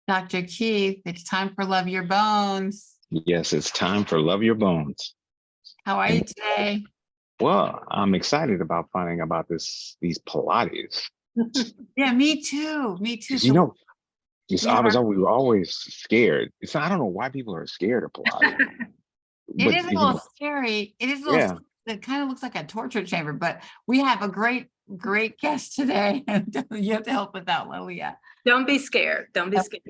Dr. Keith, it's time for Love Your Bones. Yes, it's time for Love Your Bones. How are you And today? well, I'm excited about finding about these Pilates. Yeah, me too. Me too. 'Cause, So we are, we were always scared. It's I don't know why people are scared of Pilates, it but is a little scary. It is a little, yeah. it kind of looks like a torture chamber, but we have a great guest today. And you have to help with that, Lilia. Don't be scared. Don't be scared.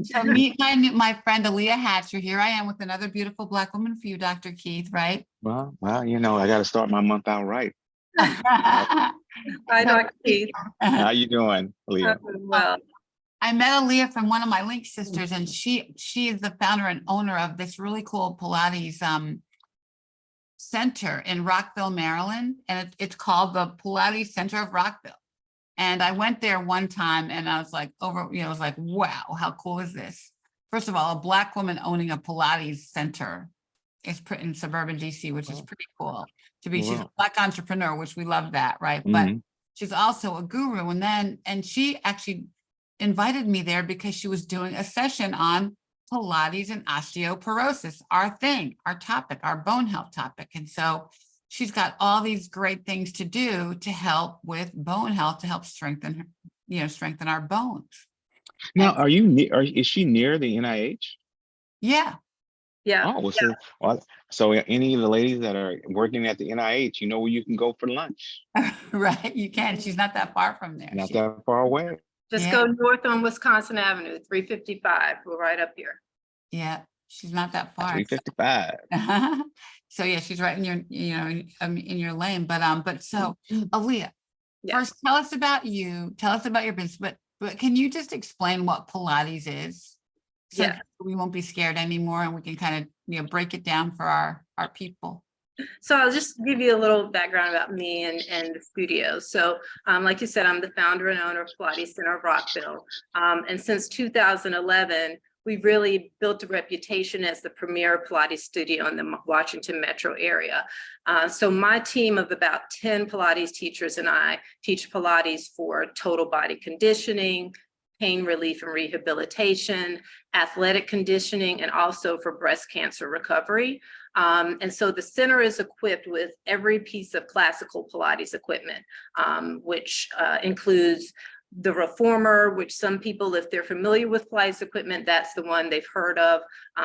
So meet my friend Aaliyah Hatcher. Here I am with another beautiful Black woman for you, Dr. Keith, right? Well, I got to start my month out right. Hi, Dr. Keith. How you doing, Leah? Well, I met Aaliyah from one of my Link sisters, and she is the founder and owner of this really cool Pilates center in Rockville, Maryland, and it's called the Pilates Center of Rockville. And I went there one time, and I was like, I was like, wow, how cool is this? First of all, a Black woman owning a Pilates center is in suburban DC, which is pretty cool to be. She's a Black entrepreneur, which we love that, right? But she's also a guru. And she actually invited me there because she was doing a session on Pilates and osteoporosis, our thing, our topic, our bone health topic. And so she's got all these great things to do to help with bone health, to help strengthen our bones. Now, is she near the NIH? Yeah. yeah. Oh, so any of the ladies that are working at the NIH, you know where you can go for lunch. Right, you can. She's not that far from there. Not that far away. Just go north on Wisconsin Avenue, 355. We're right up here. Yeah, she's not that far. 355. So yeah, she's right in your lane. But so Aaliyah, first tell us about you. Tell us about your business. But can you just explain what Pilates is? So we won't be scared anymore, and we can kind of break it down for our people. So I'll just give you a little background about me and the studio. So like you said, I'm the founder and owner of Pilates Center of Rockville. And since 2011, we've really built a reputation as the premier Pilates studio in the Washington metro area. So my team of about 10 Pilates teachers and I teach Pilates for total body conditioning, pain relief and rehabilitation, athletic conditioning, and also for breast cancer recovery. And so the center is equipped with every piece of classical Pilates equipment, which includes the reformer, which some people, if they're familiar with Pilates equipment, that's the one they've heard of.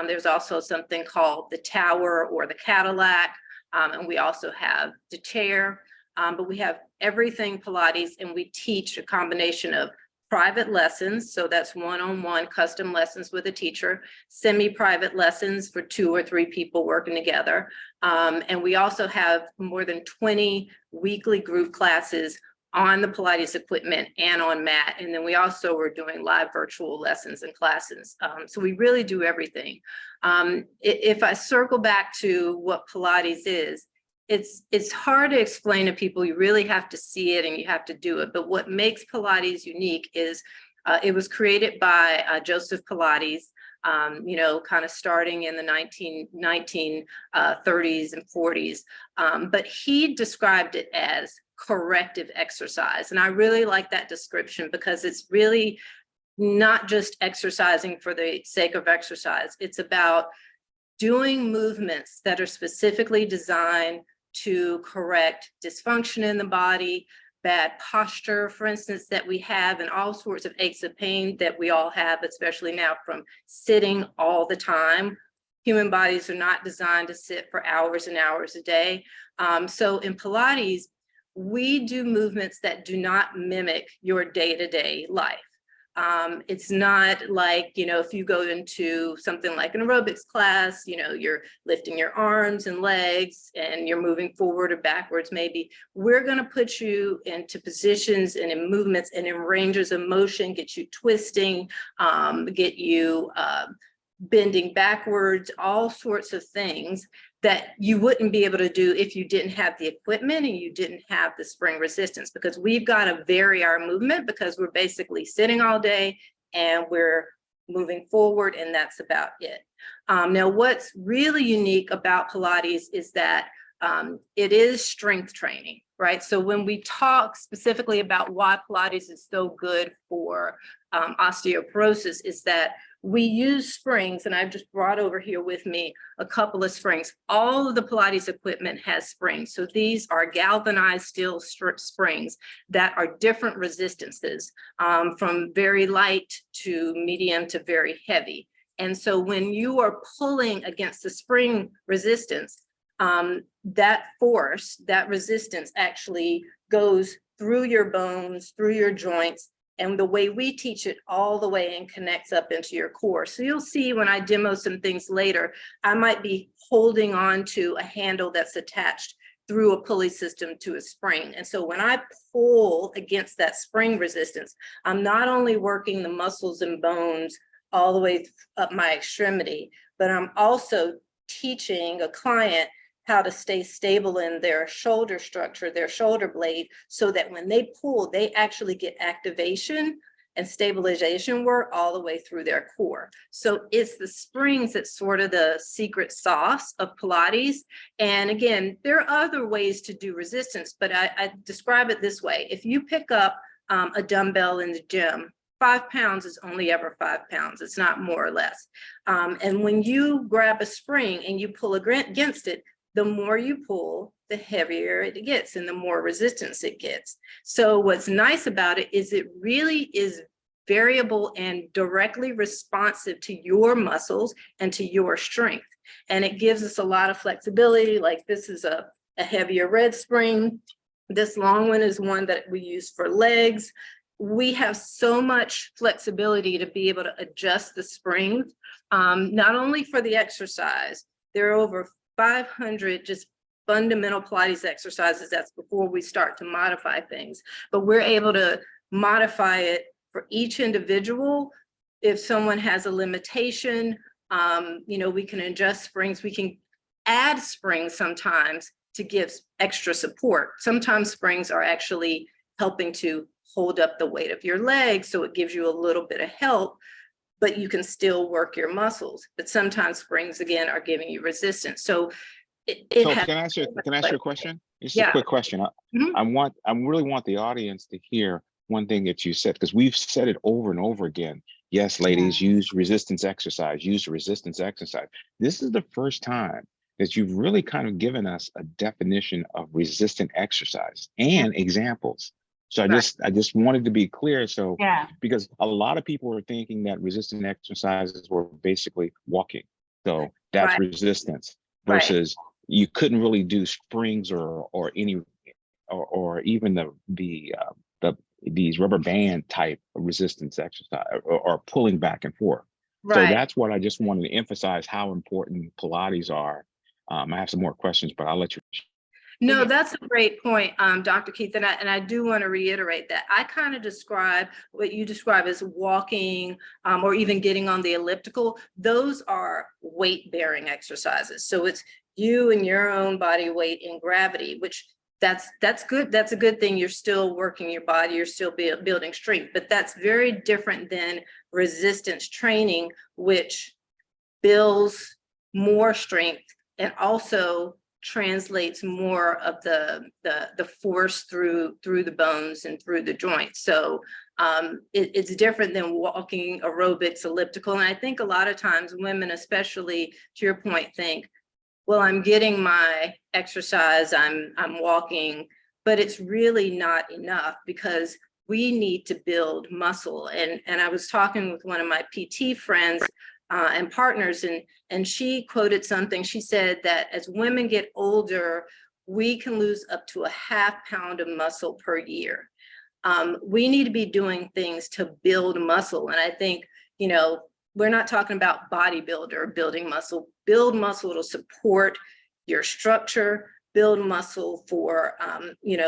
There's also something called the tower or the Cadillac, and we also have the chair, but we have everything Pilates, and we teach a combination of private lessons, so that's one-on-one custom lessons with a teacher, semi-private lessons for 2 or 3 people working together. And we also have more than 20 weekly group classes on the Pilates equipment and on mat. And then we also are doing live virtual lessons and classes. So we really do everything. If I circle back to what Pilates is, it's hard to explain to people. You really have to see it and you have to do it. But what makes Pilates unique is it was created by Joseph Pilates, kind of starting in the 1930s and 40s. But he described it as corrective exercise. And I really like that description because it's really not just exercising for the sake of exercise. It's about doing movements that are specifically designed to correct dysfunction in the body, bad posture, for instance, that we have, and all sorts of aches and pain that we all have, especially now from sitting all the time. Human bodies are not designed to sit for hours and hours a day. So in Pilates, we do movements that do not mimic your day-to-day life. It's not like, if you go into something like an aerobics class, you're lifting your arms and legs and you're moving forward or backwards. Maybe we're going to put you into positions and in movements and in ranges of motion, get you twisting, get you bending backwards, all sorts of things that you wouldn't be able to do if you didn't have the equipment and you didn't have the spring resistance, because we've got to vary our movement because we're basically sitting all day and we're moving forward, and that's about it. Now, what's really unique about Pilates is that it is strength training, right? So when we talk specifically about why Pilates is so good for osteoporosis, is that we use springs, and I've just brought over here with me a couple of springs. All of the Pilates equipment has springs. So these are galvanized steel springs that are different resistances, from very light to medium to very heavy. And so when you are pulling against the spring resistance, that force, that resistance actually goes through your bones, through your joints, and the way we teach it all the way and connects up into your core. So you'll see when I demo some things later, I might be holding on to a handle that's attached through a pulley system to a spring. And so when I pull against that spring resistance, I'm not only working the muscles and bones all the way up my extremity, but I'm also teaching a client how to stay stable in their shoulder structure, their shoulder blade, so that when they pull, they actually get activation and stabilization work all the way through their core. So it's the springs that's sort of the secret sauce of Pilates. And again, there are other ways to do resistance, but I describe it this way. If you pick up a dumbbell in the gym, 5 pounds is only ever 5 pounds. It's not more or less. And when you grab a spring and you pull against it, the more you pull, the heavier it gets and the more resistance it gets. So what's nice about it is it really is variable and directly responsive to your muscles and to your strength. And it gives us a lot of flexibility. Like this is a heavier red spring. This long one is one that we use for legs. We have so much flexibility to be able to adjust the springs, not only for the exercise. There are over 500 just fundamental Pilates exercises. That's before we start to modify things, but we're able to modify it for each individual. If someone has a limitation, we can adjust springs. We can add springs sometimes to give extra support. Sometimes springs are actually helping to hold up the weight of your legs, so it gives you a little bit of help, but you can still work your muscles. But sometimes springs, again, are giving you resistance. So can I ask you a question? Just a quick question. I really want the audience to hear one thing that you said, because we've said it over and over again. Yes, ladies, use resistance exercise, use resistance exercise. This is the first time that you've really kind of given us a definition of resistant exercise and examples. So I just wanted to be clear. So because a lot of people are thinking that resistant exercises were basically walking. So that's resistance versus you couldn't really do springs or any or even these rubber band type of resistance exercise or pulling back and forth. So that's what I just wanted to emphasize, how important Pilates are. I have some more questions, but I'll let you. No, that's a great point, Dr. Keith, and I do want to reiterate that. I kind of describe what you describe as walking or even getting on the elliptical. Those are weight-bearing exercises. So it's you and your own body weight in gravity, which that's good. That's a good thing. You're still working your body. You're still building strength, but that's very different than resistance training, which builds more strength and also translates more of the force through the bones and through the joints. So it's different than walking, aerobics, elliptical. And I think a lot of times women, especially to your point, think, well, I'm getting my exercise, I'm walking, but it's really not enough because we need to build muscle. And I was talking with one of my PT friends and partners, and she quoted something. She said that as women get older, we can lose up to a ½ pound of muscle per year. We need to be doing things to build muscle. And I think, we're not talking about bodybuilder building muscle. Build muscle to support your structure, build muscle for,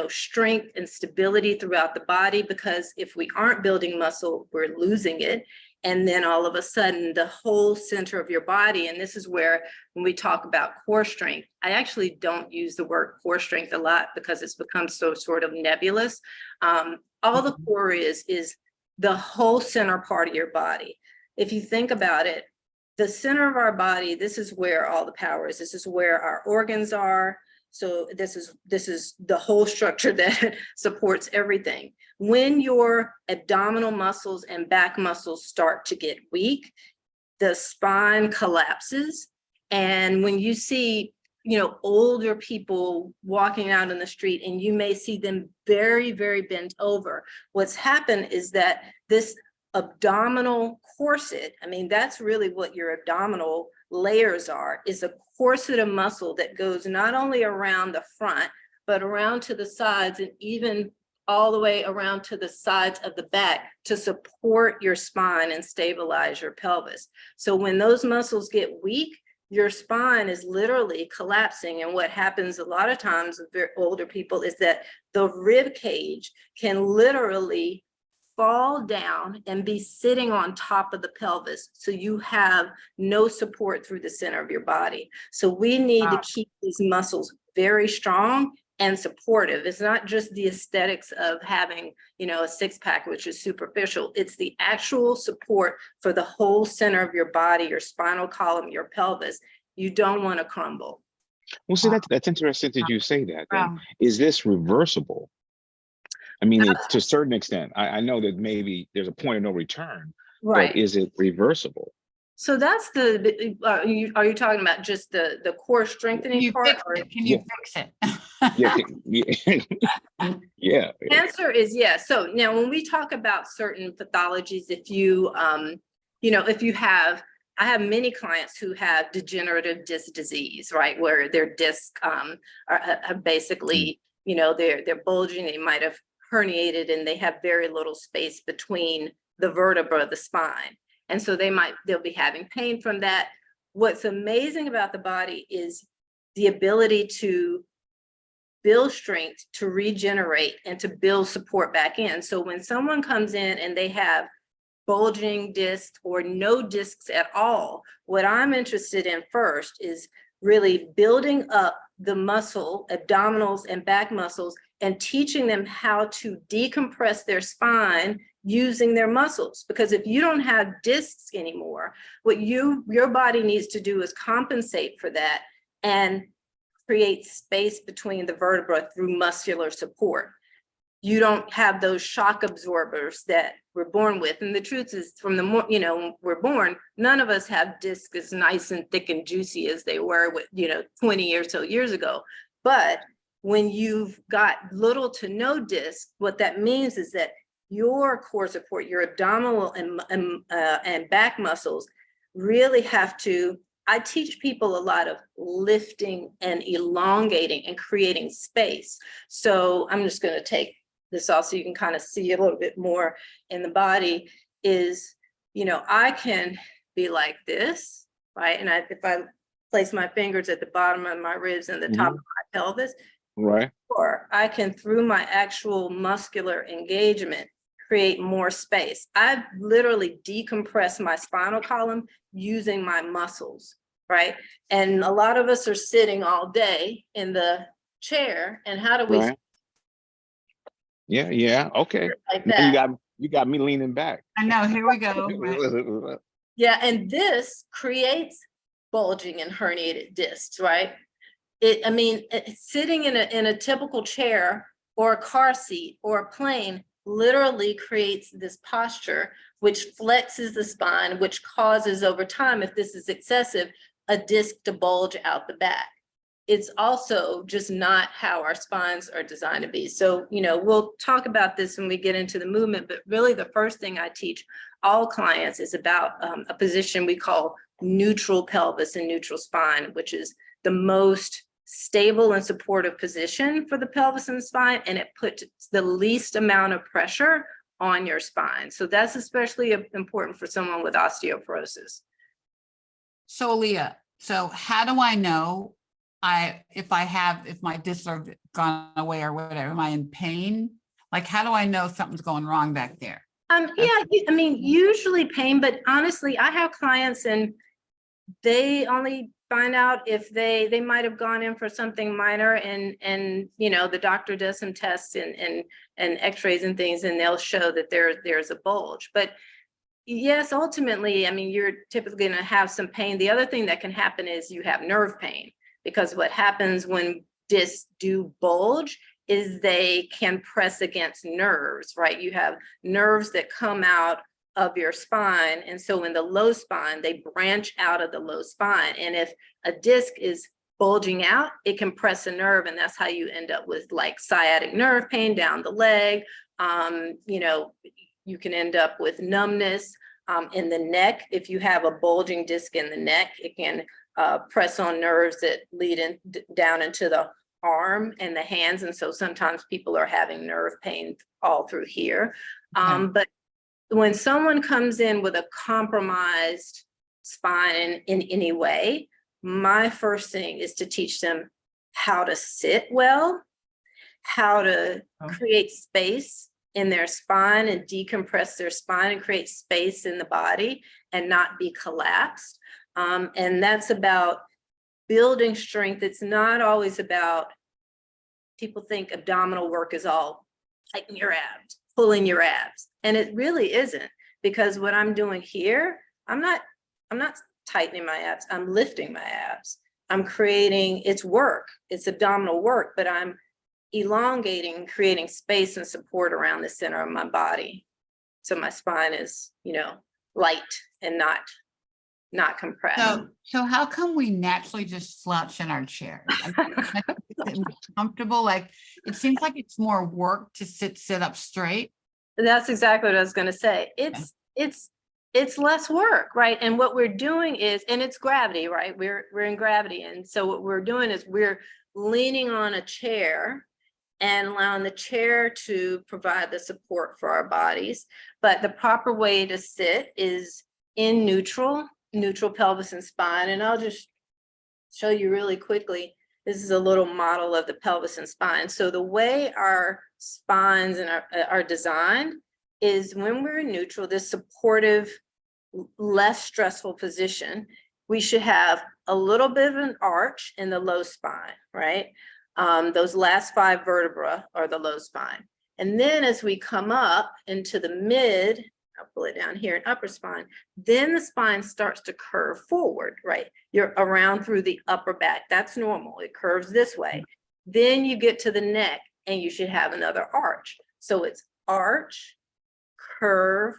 strength and stability throughout the body, because if we aren't building muscle, we're losing it. And then all of a sudden, the whole center of your body, and this is where when we talk about core strength, I actually don't use the word core strength a lot because it's become so sort of nebulous. All the core is the whole center part of your body. If you think about it, the center of our body, this is where all the power is. This is where our organs are. So this is the whole structure that supports everything. When your abdominal muscles and back muscles start to get weak, the spine collapses. And when you see, older people walking out in the street, and you may see them very, very bent over, what's happened is that this abdominal corset, I mean, that's really what your abdominal layers are, is a corset of muscle that goes not only around the front, but around to the sides, and even all the way around to the sides of the back to support your spine and stabilize your pelvis. So when those muscles get weak, your spine is literally collapsing. And what happens a lot of times with older people is that the rib cage can literally fall down and be sitting on top of the pelvis. So you have no support through the center of your body. So we need to keep these muscles very strong and supportive. It's not just the aesthetics of having, a six-pack, which is superficial. It's the actual support for the whole center of your body, your spinal column, your pelvis. You don't want to crumble. Well, see, that's interesting that you say that. Then. Is this reversible? I mean, to a certain extent, I know that maybe there's a point of no return, right? But is it reversible? So that's are you talking about just the core strengthening part? Can you fix it? Yeah. The answer is yes. So now when we talk about certain pathologies, if you, I have many clients who have degenerative disc disease, right? Where their discs are basically, they're bulging, they might have herniated, and they have very little space between the vertebra of the spine. And so they'll be having pain from that. What's amazing about the body is the ability to build strength, to regenerate, and to build support back in. So when someone comes in and they have bulging discs or no discs at all, what I'm interested in first is really building up the muscle, abdominals and back muscles, and teaching them how to decompress their spine using their muscles. Because if you don't have discs anymore, what your body needs to do is compensate for that and create space between the vertebra through muscular support. You don't have those shock absorbers that we're born with. And the truth is, from the more, when we're born, none of us have discs as nice and thick and juicy as they were with, 20 or so years ago. But when you've got little to no disc, what that means is that your core support, your abdominal and back muscles really have to, I teach people a lot of lifting and elongating and creating space. So I'm just going to take this off so you can kind of see a little bit more in the body is, I can be like this, right? And if I place my fingers at the bottom of my ribs and the top of my pelvis, right? Or I can, through my actual muscular engagement, create more space. I've literally decompressed my spinal column using my muscles, right? And a lot of us are sitting all day in the chair, and how do we? Right. Yeah. Okay. Like that. You got me leaning back. I know. Here we go. Right. Yeah, and this creates bulging and herniated discs, right? Sitting in a typical chair or a car seat or a plane literally creates this posture, which flexes the spine, which causes over time, if this is excessive, a disc to bulge out the back. It's also just not how our spines are designed to be. So, we'll talk about this when we get into the movement, but really the first thing I teach all clients is about a position we call neutral pelvis and neutral spine, which is the most stable and supportive position for the pelvis and the spine, and it puts the least amount of pressure on your spine. So that's especially important for someone with osteoporosis. So Leah, so how do I know if my discs are gone away or whatever, am I in pain? Like, how do I know something's going wrong back there? Usually pain, but honestly, I have clients and they only find out if they might have gone in for something minor, and the doctor does some tests and x-rays and things, and they'll show that there's a bulge. But yes, ultimately, you're typically going to have some pain. The other thing that can happen is you have nerve pain, because what happens when discs do bulge is they can press against nerves, right? You have nerves that come out of your spine. And so in the low spine, they branch out of the low spine. And if a disc is bulging out, it can press a nerve. And that's how you end up with like sciatic nerve pain down the leg. You know, you can end up with numbness in the neck. If you have a bulging disc in the neck, it can press on nerves that lead down into the arm and the hands. And so sometimes people are having nerve pain all through here. But when someone comes in with a compromised spine in any way, my first thing is to teach them how to sit well, how to create space in their spine and decompress their spine and create space in the body and not be collapsed. And that's about building strength. It's not always about, people think abdominal work is all tighten your abs, pulling your abs. And it really isn't, because what I'm doing here, I'm not tightening my abs, I'm lifting my abs. I'm creating, it's work, it's abdominal work, but I'm elongating, creating space and support around the center of my body. So my spine is, you know, light and not compressed. So how come we naturally just slouch in our chairs? I mean, comfortable, like it seems like it's more work to sit up straight. That's exactly what I was going to say. It's less work, right? And what we're doing is, and it's gravity, right? We're in gravity, and so what we're doing is we're leaning on a chair and allowing the chair to provide the support for our bodies. But the proper way to sit is in neutral pelvis and spine. And I'll just show you really quickly. This is a little model of the pelvis and spine. So the way our spines and are designed is when we're in neutral, this supportive, less stressful position, we should have a little bit of an arch in the low spine, right? Those last 5 vertebrae are the low spine. And then as we come up into the mid, I'll pull it down here in upper spine, then the spine starts to curve forward, right? You're around through the upper back. That's normal. It curves this way. Then you get to the neck and you should have another arch. So it's arch, curve,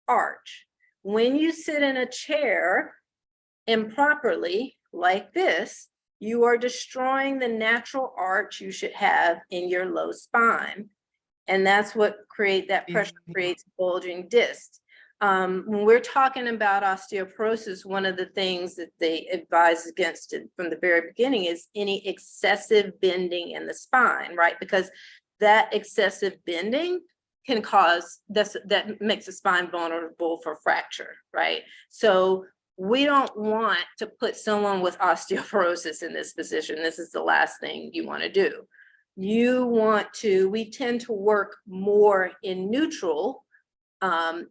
arch. When you sit in a chair improperly like this, you are destroying the natural arch you should have in your low spine. And that's what that pressure creates bulging discs. When we're talking about osteoporosis, one of the things that they advise against it from the very beginning is any excessive bending in the spine, right? Because that excessive bending can cause, that makes the spine vulnerable for fracture, right? So we don't want to put someone with osteoporosis in this position. This is the last thing you want to do. We tend to work more in neutral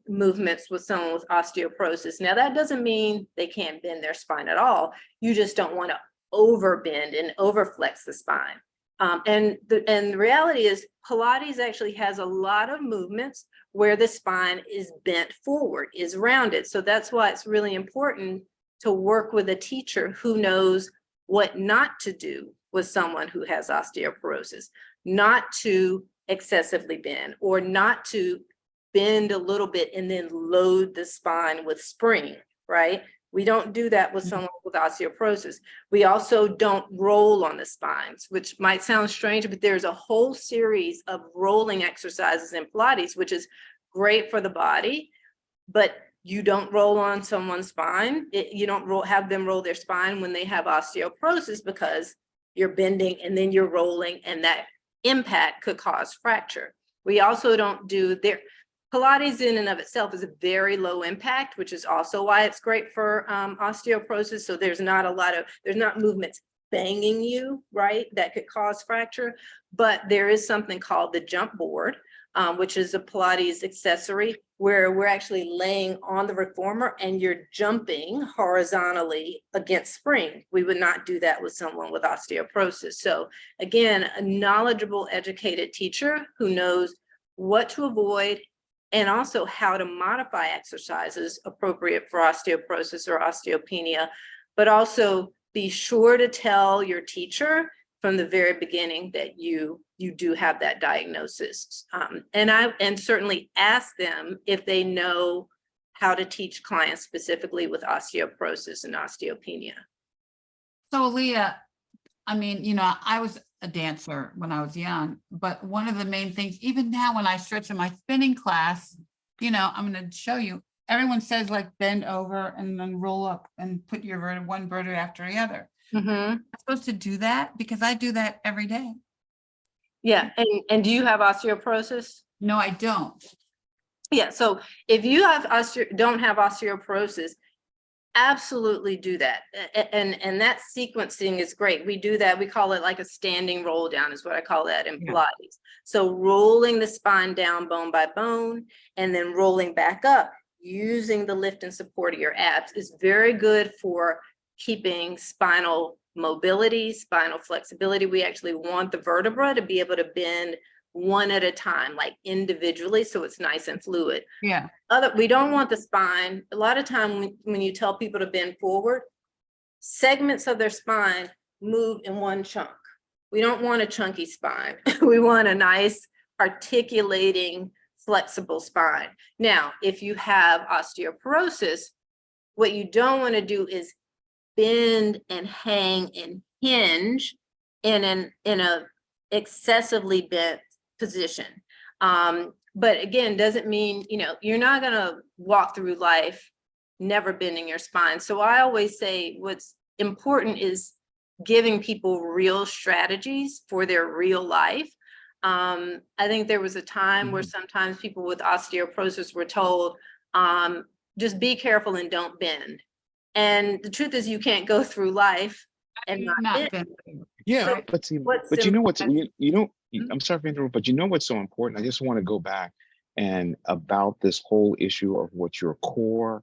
movements with someone with osteoporosis. Now, that doesn't mean they can't bend their spine at all. You just don't want to overbend and overflex the spine. And the reality is Pilates actually has a lot of movements where the spine is bent forward, is rounded. So that's why it's really important to work with a teacher who knows what not to do with someone who has osteoporosis, not to excessively bend or not to bend a little bit and then load the spine with spring, right? We don't do that with someone with osteoporosis. We also don't roll on the spines, which might sound strange, but there's a whole series of rolling exercises in Pilates, which is great for the body, but you don't roll on someone's spine. You don't have them roll their spine when they have osteoporosis, because you're bending and then you're rolling, and that impact could cause fracture. We also don't do Pilates in and of itself is a very low impact, which is also why it's great for osteoporosis. So there's not movements banging you, right, that could cause fracture. But there is something called the jump board, which is a Pilates accessory where we're actually laying on the reformer and you're jumping horizontally against spring. We would not do that with someone with osteoporosis. So again, a knowledgeable, educated teacher who knows what to avoid and also how to modify exercises appropriate for osteoporosis or osteopenia, but also be sure to tell your teacher from the very beginning that you do have that diagnosis. And certainly ask them if they know how to teach clients specifically with osteoporosis and osteopenia. So Leah, I mean, you know, I was a dancer when I was young, but one of the main things, even now when I stretch in my spinning class, you know, I'm going to show you, everyone says like bend over and then roll up and put your one vertebrae after the other. Mm-hmm. I'm supposed to do that because I do that every day. Yeah. And do you have osteoporosis? No, I don't. Yeah. So if you have don't have osteoporosis, absolutely do that. And that sequencing is great. We do that. We call it like a standing roll down is what I call that in Pilates. So rolling the spine down bone by bone and then rolling back up using the lift and support of your abs is very good for keeping spinal mobility, spinal flexibility. We actually want the vertebra to be able to bend one at a time, like individually, so it's nice and fluid. Yeah. We don't want the spine. A lot of time when you tell people to bend forward, segments of their spine move in one chunk. We don't want a chunky spine. We want a nice articulating, flexible spine. Now, if you have osteoporosis, what you don't want to do is bend and hang and hinge in a excessively bent position. But again, doesn't mean, you know, you're not going to walk through life never bending your spine. So I always say what's important is giving people real strategies for their real life. I think there was a time where sometimes people with osteoporosis were told, just be careful and don't bend. And the truth is you can't go through life and not bend. Yeah, So but see, but you know what's, you know, I'm sorry for interrupting, but you know what's so important? I just want to go back and about this whole issue of what your core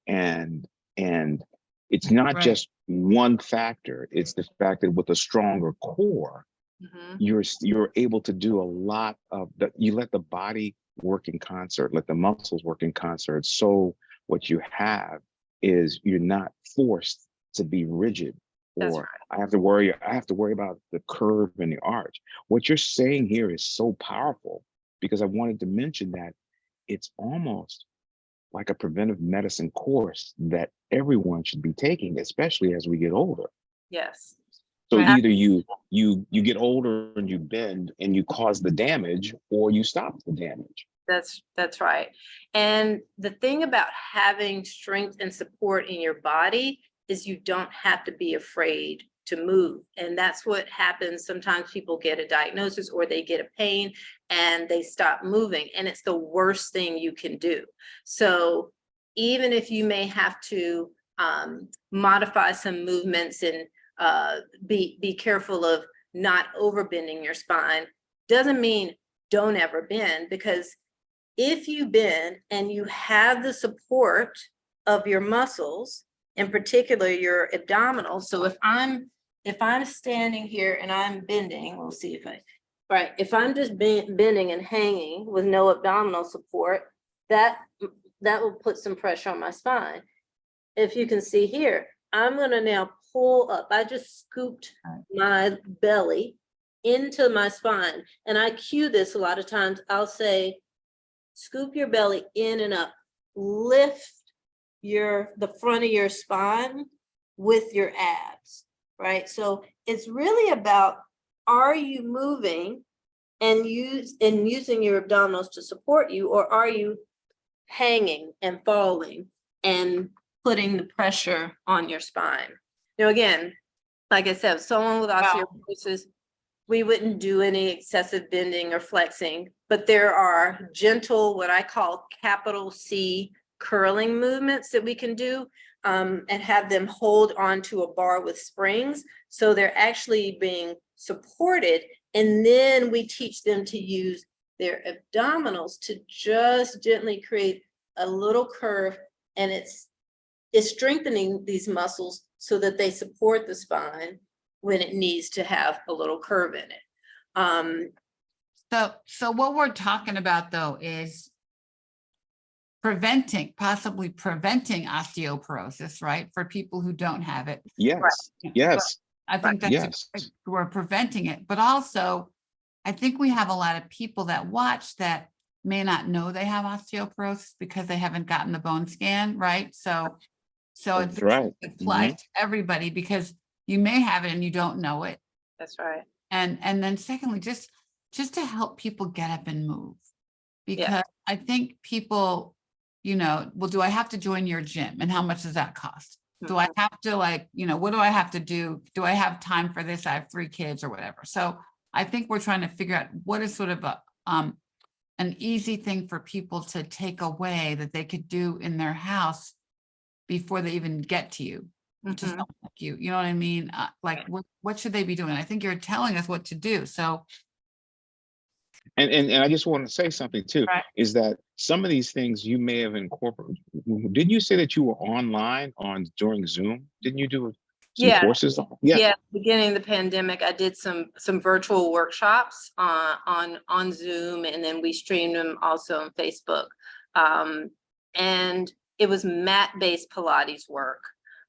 and it's not just one factor, it's the fact that with a stronger core, you're able to do a lot of that. You let the body work in concert, let the muscles work in concert. So what you have is you're not forced to be rigid. Or I have to worry about the curve and the arch. What you're saying here is so powerful because I wanted to mention that it's almost like a preventive medicine course that everyone should be taking, especially as we get older. Yes. So either you get older and you bend and you cause the damage, or you stop the damage. That's right. And the thing about having strength and support in your body is you don't have to be afraid to move. And that's what happens. Sometimes people get a diagnosis or they get a pain and they stop moving. And it's the worst thing you can do. So even if you may have to modify some movements and be careful of not overbending your spine, doesn't mean don't ever bend, because if you bend and you have the support of your muscles, in particular your abdominals. So if I'm standing here and I'm bending, we'll see if I'm just bending and hanging with no abdominal support, that will put some pressure on my spine. If you can see here, I'm going to now pull up. I just scooped my belly into my spine, and I cue this a lot of times. I'll say, scoop your belly in and up, lift the front of your spine with your abs, right? So it's really about, are you moving and using your abdominals to support you, or are you hanging and falling and putting the pressure on your spine? Now, again, like I said, someone with osteoporosis, we wouldn't do any excessive bending or flexing, but there are gentle, what I call capital C curling movements that we can do, and have them hold onto a bar with springs. So they're actually being supported. And then we teach them to use their abdominals to just gently create a little curve. And it's strengthening these muscles so that they support the spine when it needs to have a little curve in it. So what we're talking about though is possibly preventing osteoporosis, right? For people who don't have it. Yes, yes. I think that's, Yes. we're preventing it, but also I think we have a lot of people that watch that may not know they have osteoporosis because they haven't gotten the bone scan, right? So That's it right. applies to everybody because you may have it and you don't know it. That's right. And then secondly, just to help people get up and move. Because Yeah. I think people, well, do I have to join your gym? And how much does that cost? Do I have to what do I have to do? Do I have time for this? I have 3 kids or whatever. So I think we're trying to figure out what is sort of an easy thing for people to take away that they could do in their house before they even get to you. Just don't like you know what I mean? What should they be doing? I think you're telling us what to do. So. And I just want to say something too, is that some of these things you may have incorporated. Didn't you say that you were online during Zoom? Didn't you do some courses? Yeah. Beginning of the pandemic, I did some virtual workshops on Zoom, and then we streamed them also on Facebook. And it was mat-based Pilates work,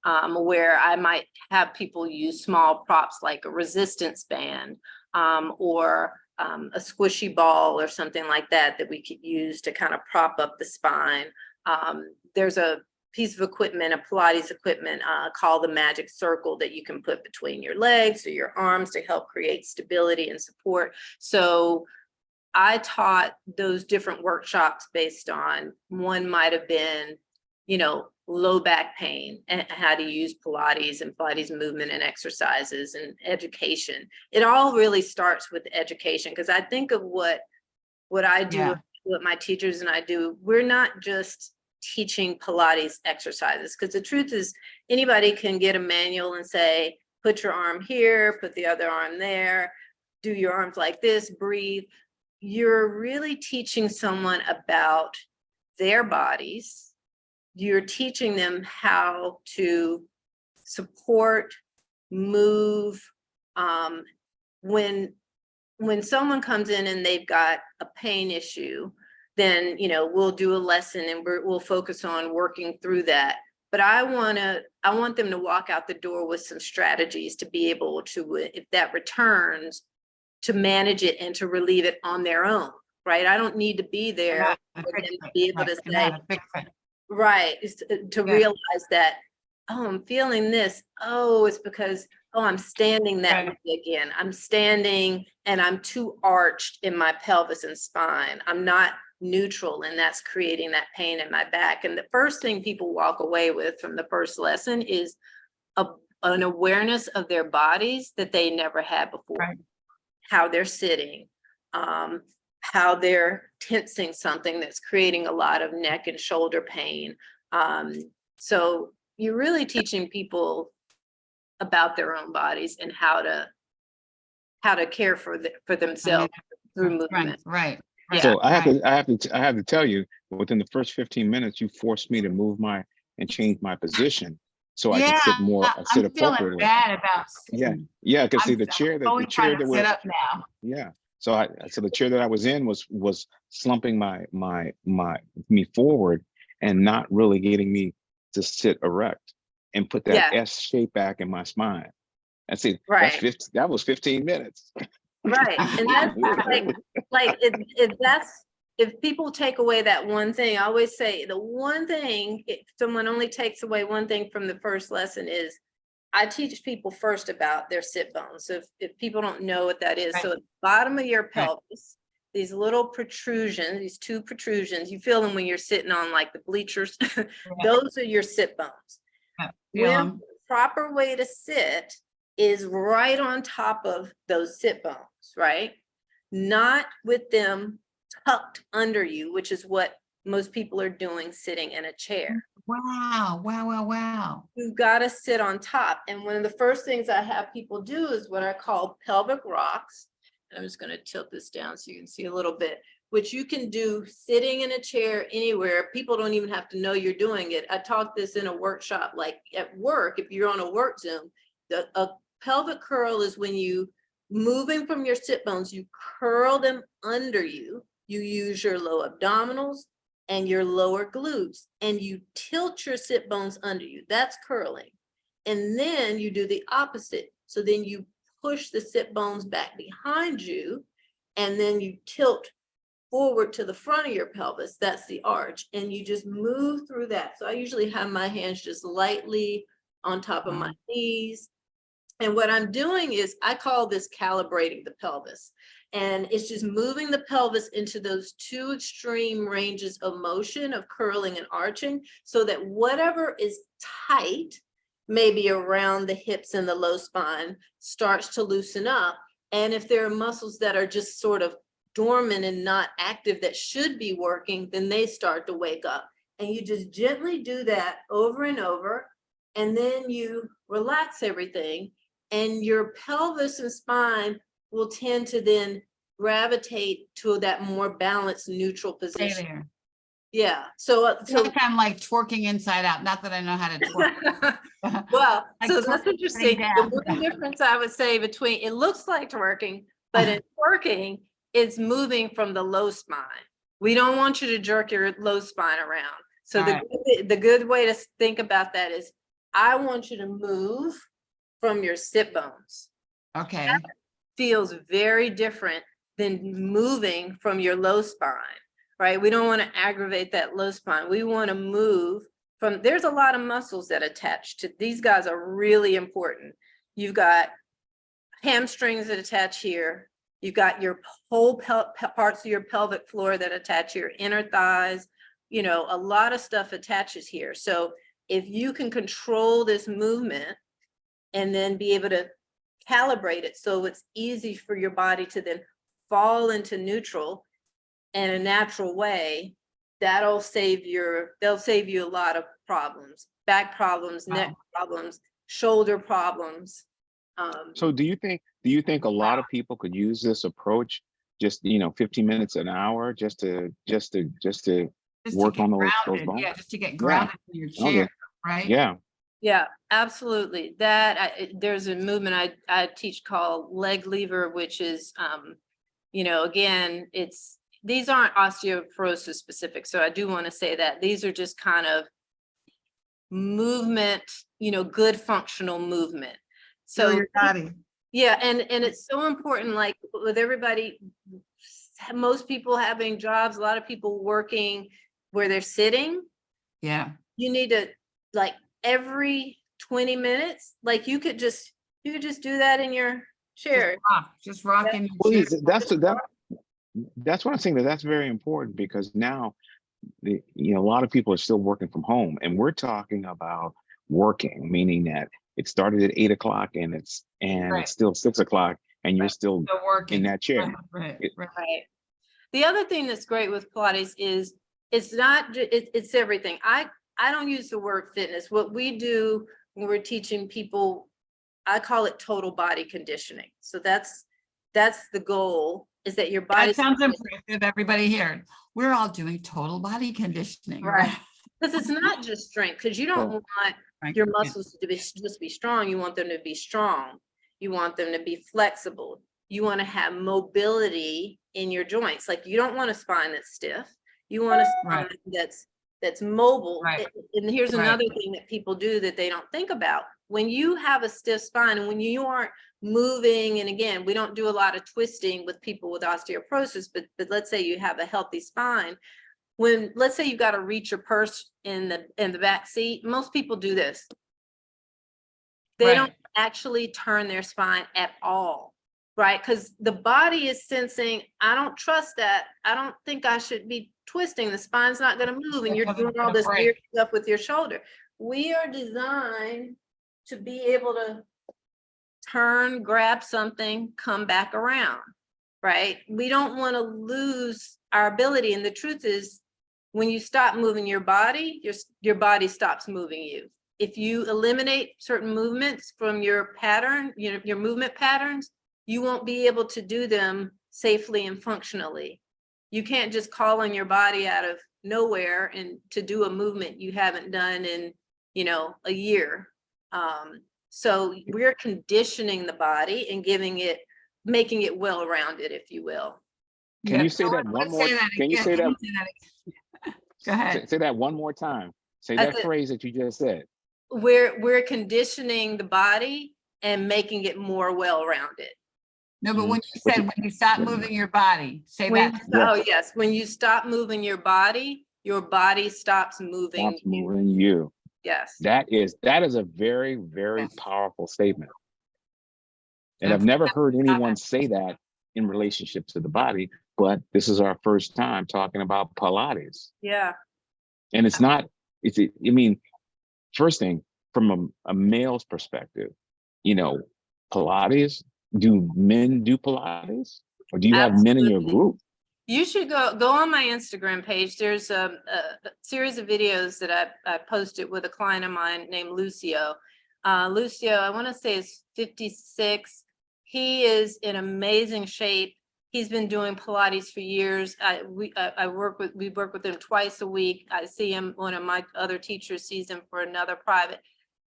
where I might have people use small props like a resistance band, or a squishy ball or something like that we could use to kind of prop up the spine. There's a piece of equipment, a Pilates equipment called the magic circle that you can put between your legs or your arms to help create stability and support. So I taught those different workshops based on, one might have been, low back pain and how to use Pilates and Pilates movement and exercises and education. It all really starts with education, because I think of what I do, what my teachers and I do, we're not just teaching Pilates exercises, because the truth is anybody can get a manual and say, put your arm here, put the other arm there, do your arms like this, breathe. You're really teaching someone about their bodies. You're teaching them how to support, move. When someone comes in and they've got a pain issue, then we'll do a lesson and we'll focus on working through that. But I want them to walk out the door with some strategies to be able to, if that returns, to manage it and to relieve it on their own, right? I don't need to be there for them to be able to say, right, is to realize that, oh, I'm feeling this. Oh, it's because, I'm standing that way again. I'm standing and I'm too arched in my pelvis and spine. I'm not neutral, and that's creating that pain in my back. And the first thing people walk away with from the first lesson is an awareness of their bodies that they never had before. How they're sitting, how they're tensing something that's creating a lot of neck and shoulder pain. So you're really teaching people about their own bodies and how to care for themselves through movement. Right. So I have to tell you, within the first 15 minutes, you forced me to move and change my position, so I can sit more. Sit appropriately. Bad about sitting. Yeah. Because see, the chair that we're up now. Yeah. So the chair that I was in was slumping me forward and not really getting me to sit erect and put that S shape back in my spine. That's it. Right. That was 15 minutes. Right. And that's if people take away that one thing, I always say the one thing, if someone only takes away one thing from the first lesson, is I teach people first about their sit bones. So if people don't know what that is, so at the bottom of your pelvis, these little protrusions, these 2 protrusions, you feel them when you're sitting on like the bleachers. Those are your sit bones. The proper way to sit is right on top of those sit bones, right? Not with them tucked under you, which is what most people are doing sitting in a chair. Wow. You've got to sit on top. And one of the first things I have people do is what I call pelvic rocks. I'm just going to tilt this down so you can see a little bit, which you can do sitting in a chair anywhere. People don't even have to know you're doing it. I taught this in a workshop, like at work. If you're on a work Zoom, a pelvic curl is when you moving from your sit bones, you curl them under you. You use your low abdominals and your lower glutes, and you tilt your sit bones under you. That's curling. And then you do the opposite. So then you push the sit bones back behind you, and then you tilt forward to the front of your pelvis. That's the arch. And you just move through that. So I usually have my hands just lightly on top of my knees. And what I'm doing is, I call this calibrating the pelvis. And it's just moving the pelvis into those two extreme ranges of motion of curling and arching, so that whatever is tight, maybe around the hips and the low spine, starts to loosen up. And if there are muscles that are just sort of dormant and not active that should be working, then they start to wake up. And you just gently do that over and over. And then you relax everything. And your pelvis and spine will tend to then gravitate to that more balanced, neutral Stay position. there. Yeah. So It's like I'm like twerking inside out. Not that I know how to twerk. well, Like so that's twerking interesting. down. The one difference I would say between, it looks like twerking, but in twerking, it's moving from the low spine. We don't want you to jerk your low spine around. So the good way to think about that is, I want you to move from your sit bones. Okay. That feels very different than moving from your low spine, right? We don't want to aggravate that low spine. We want to move from, there's a lot of muscles that attach to, these guys are really important. You've got hamstrings that attach here. You've got your whole parts of your pelvic floor that attach your inner thighs. You know, a lot of stuff attaches here. So if you can control this movement and then be able to calibrate it so it's easy for your body to then fall into neutral in a natural way, they'll save you a lot of problems, back problems, neck problems, shoulder problems. So do you think a lot of people could use this approach, just 15 minutes an hour, just to work on those bones? Yeah, just to get grounded in your chair, Okay. right? Yeah, absolutely. There's a movement I teach called leg lever, which is, again, these aren't osteoporosis specific. So I do want to say that these are just kind of movement, good functional movement. So your body. Yeah, and it's so important, like with everybody, most people having jobs, a lot of people working where they're sitting. Yeah. You need to, like, every 20 minutes, like you could just do that in your chair. Just rock in your Please, chair. that's what I'm saying. That's very important, because now a lot of people are still working from home, and we're talking about working, meaning that it started at 8 o'clock and it's still 6 o'clock and you're still working in that chair. Right. The other thing that's great with Pilates is it's everything. I don't use the word fitness. What we do when we're teaching people, I call it total body conditioning. So that's the goal, is that your body. That sounds impressive, everybody here. We're all doing total body conditioning, right? Because it's not just strength, because you don't want your muscles to just be strong. You want them to be strong. You want them to be flexible. You want to have mobility in your joints. Like, you don't want a spine that's stiff. You want a spine that's mobile. And here's another thing that people do that they don't think about. When you have a stiff spine and when you aren't moving, and again, we don't do a lot of twisting with people with osteoporosis, but let's say you have a healthy spine. When, let's say you've got to reach your purse in the back seat, most people do this. They don't actually turn their spine at all, right? Because the body is sensing, I don't trust that. I don't think I should be twisting. The spine's not going to move, and you're doing all this weird stuff with your shoulder. We are designed to be able to turn, grab something, come back around, right? We don't want to lose our ability. And the truth is, when you stop moving your body, your body stops moving you. If you eliminate certain movements from your pattern, your movement patterns, you won't be able to do them safely and functionally. You can't just call on your body out of nowhere and to do a movement you haven't done in, a year. So we're conditioning the body and making it well-rounded, if you will. Can you say that one more? Can you say that? Go ahead. Say that one more time. Say that phrase that you just said. We're conditioning the body and making it more well-rounded. No, but when you said, when you stop moving your body, say When that. you- Oh, yes, when you stop moving your body stops moving. Stops moving you. Yes. That is a very, very Yes. powerful statement. And I've That's- never heard anyone say that in relationship to the body, but this is our first time talking about Pilates. Yeah. And it's not, I mean, first thing, from a male's perspective, you know, Pilates, do men do Pilates? Or do you have men in your Absolutely. group? You should go on my Instagram page. There's a series of videos that I posted with a client of mine named Lucio. Lucio, I want to say is 56. He is in amazing shape. He's been doing Pilates for years. We work with him twice a week. I see him, one of my other teachers sees him for another private.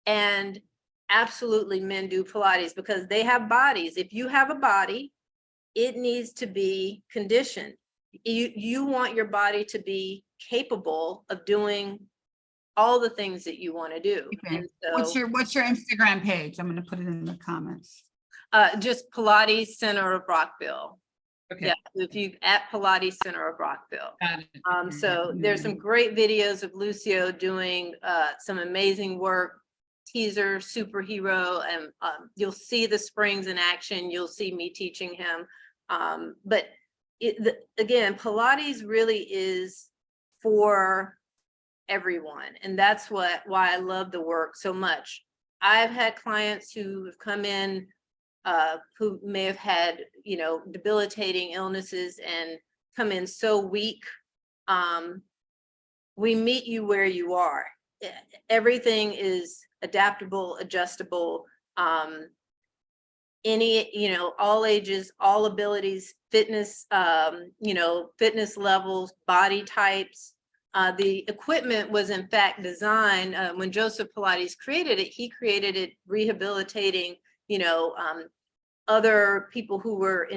And absolutely men do Pilates because they have bodies. If you have a body, it needs to be conditioned. You want your body to be capable of doing all the things that you want to do. Okay. And so, What's your Instagram page? I'm going to put it in the comments. just Pilates Center of Rockville. Okay. Yeah, if you at Pilates Center of Rockville. Got it. So there's some great videos of Lucio doing some amazing work, teaser superhero, and you'll see the springs in action. You'll see me teaching him. But again, Pilates really is for everyone. And that's why I love the work so much. I've had clients who have come in who may have had, debilitating illnesses and come in so weak. We meet you where you are. Everything is adaptable, adjustable. Any, all ages, all abilities, fitness, fitness levels, body types. The equipment was in fact designed when Joseph Pilates created it. He created it rehabilitating, other people who were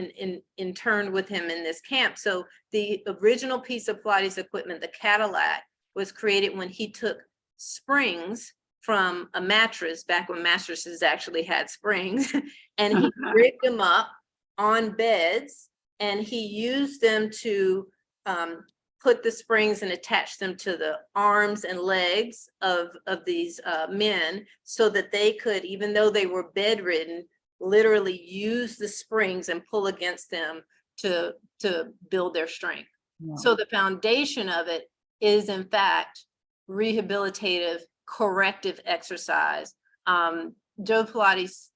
interned with him in this camp. So the original piece of Pilates equipment, the Cadillac, was created when he took springs from a mattress, back when mattresses actually had springs, and he rigged them up on beds, and he used them to put the springs and attach them to the arms and legs of these men, so that they could, even though they were bedridden, literally use the springs and pull against them to build their strength. Wow. So the foundation of it is in fact rehabilitative, corrective exercise. Joe Pilates,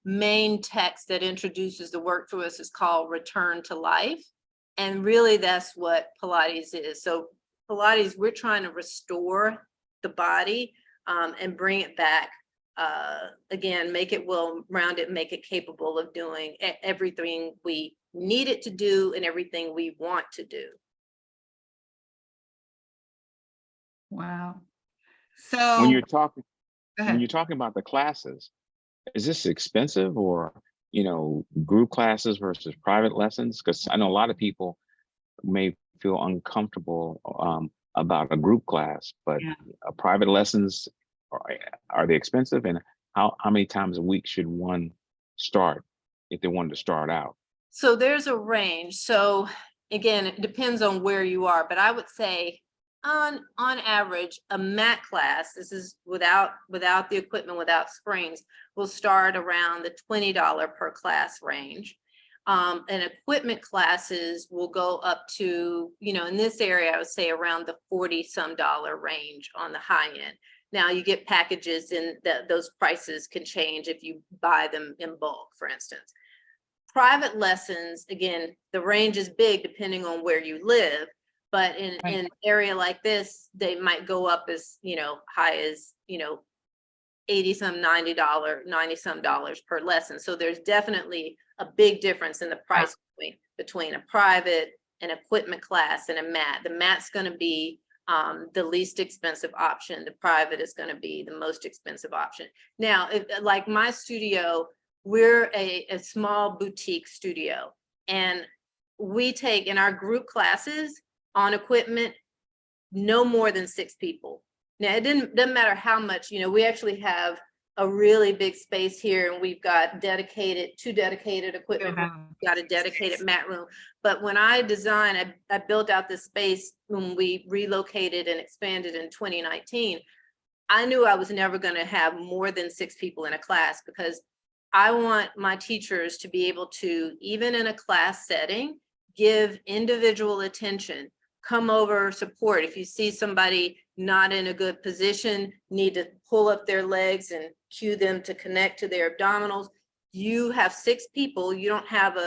main text that introduces the work to us is called Return to Life. And really that's what Pilates is. So Pilates, we're trying to restore the body and bring it back. Again, make it well-rounded, make it capable of doing everything we need it to do and everything we want to do. Wow. So When you're talking about the classes, is this expensive, or group classes versus private lessons? Because I know a lot of people may feel uncomfortable about a group class, but private lessons, are they expensive, and how many times a week should one start if they wanted to start out? So there's a range. So again, it depends on where you are, but I would say on average, a mat class, this is without the equipment, without springs, will start around the $20 per class range. And equipment classes will go up to, in this area, I would say around the $40-some range on the high end. Now you get packages, and those prices can change if you buy them in bulk, for instance. Private lessons, again, the range is big depending on where you live, but in an area like this, they might go up as, high as, $80-some, $90-some per lesson. So there's definitely a big difference in the price between a private and equipment class and a mat. The mat's going to be the least expensive option. The private is going to be the most expensive option. Now, like my studio, we're a small boutique studio, and we take in our group classes on equipment no more than 6 people. Now, it doesn't matter how much, we actually have a really big space here, and we've got two dedicated equipment, got a dedicated mat room. But when I designed, I built out this space when we relocated and expanded in 2019. I knew I was never going to have more than 6 people in a class, because I want my teachers to be able to, even in a class setting, give individual attention, come over, support. If you see somebody not in a good position, need to pull up their legs and cue them to connect to their abdominals. You have 6 people, you don't have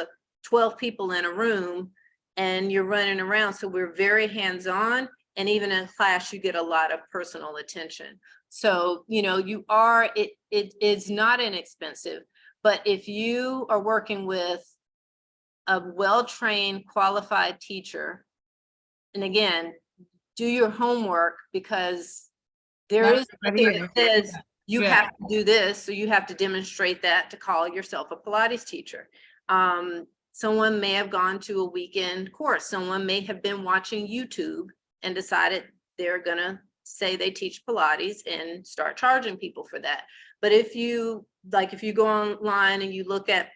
12 people in a room and you're running around. So we're very hands-on, and even in class, you get a lot of personal attention. So, you know, it's not inexpensive, but if you are working with a well-trained, qualified teacher, and again, do your homework, because there is nothing that says you have to do this, so you have to demonstrate that to call yourself a Pilates teacher. Someone may have gone to a weekend course. Someone may have been watching YouTube and decided they're gonna say they teach Pilates and start charging people for that. But if you go online and you look at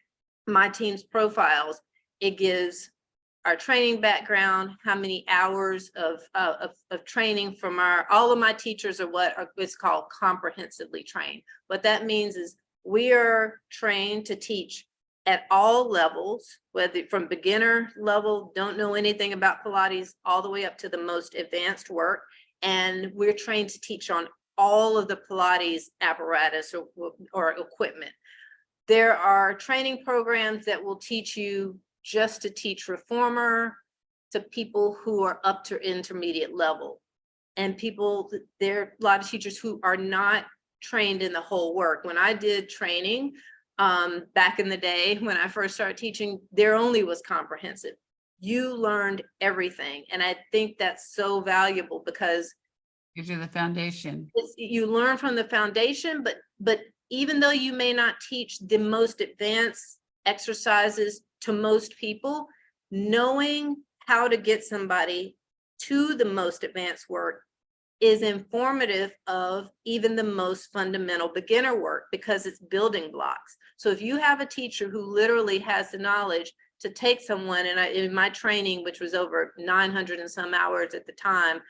my team's profiles, it gives our training background, how many hours of training from all of my teachers are what's called comprehensively trained. What that means is we are trained to teach at all levels, whether from beginner level, don't know anything about Pilates, all the way up to the most advanced work. And we're trained to teach on all of the Pilates apparatus or equipment. There are training programs that will teach you just to teach reformer to people who are up to intermediate level. And there are a lot of teachers who are not trained in the whole work. When I did training back in the day, when I first started teaching, there only was comprehensive. You learned everything. And I think that's so valuable, because gives you the foundation. You learn from the foundation, but even though you may not teach the most advanced exercises to most people, knowing how to get somebody to the most advanced work is informative of even the most fundamental beginner work, because it's building blocks. So if you have a teacher who literally has the knowledge to take someone, and in my training, which was over 900 and some hours at the time,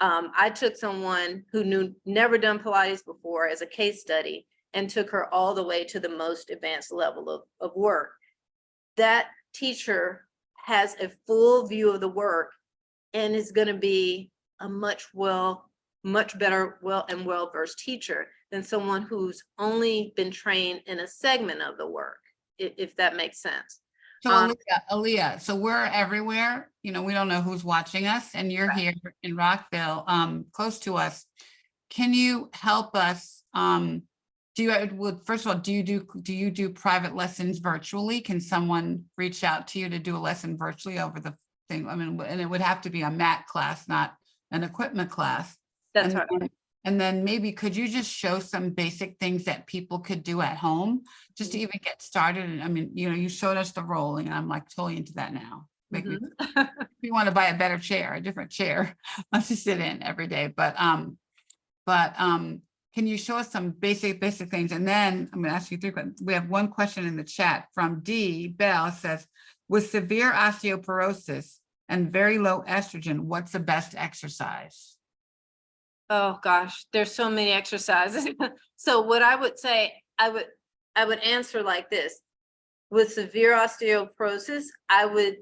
I took someone who never done Pilates before as a case study and took her all the way to the most advanced level of work. That teacher has a full view of the work and is going to be a much better, well-versed teacher than someone who's only been trained in a segment of the work, if that makes sense. So Aaliyah, so we're everywhere, you know, we don't know who's watching us, and you're here in Rockville, close to us. Can you help us? First of all, do you do private lessons virtually? Can someone reach out to you to do a lesson virtually over the thing? I mean, and it would have to be a mat class, not an equipment class. That's right. And then maybe could you just show some basic things that people could do at home just to even get started? And I mean, you know, you showed us the rolling, and I'm like totally into that now. Make me, if you want to buy a better chair, a different chair, not to sit in every day. But can you show us some basic things? And then I'm going to ask you 3 questions. We have one question in the chat from D. Bell. Says, with severe osteoporosis and very low estrogen, what's the best exercise? Oh gosh, there's so many exercises. So what I would say, I would answer like this. With severe osteoporosis, I would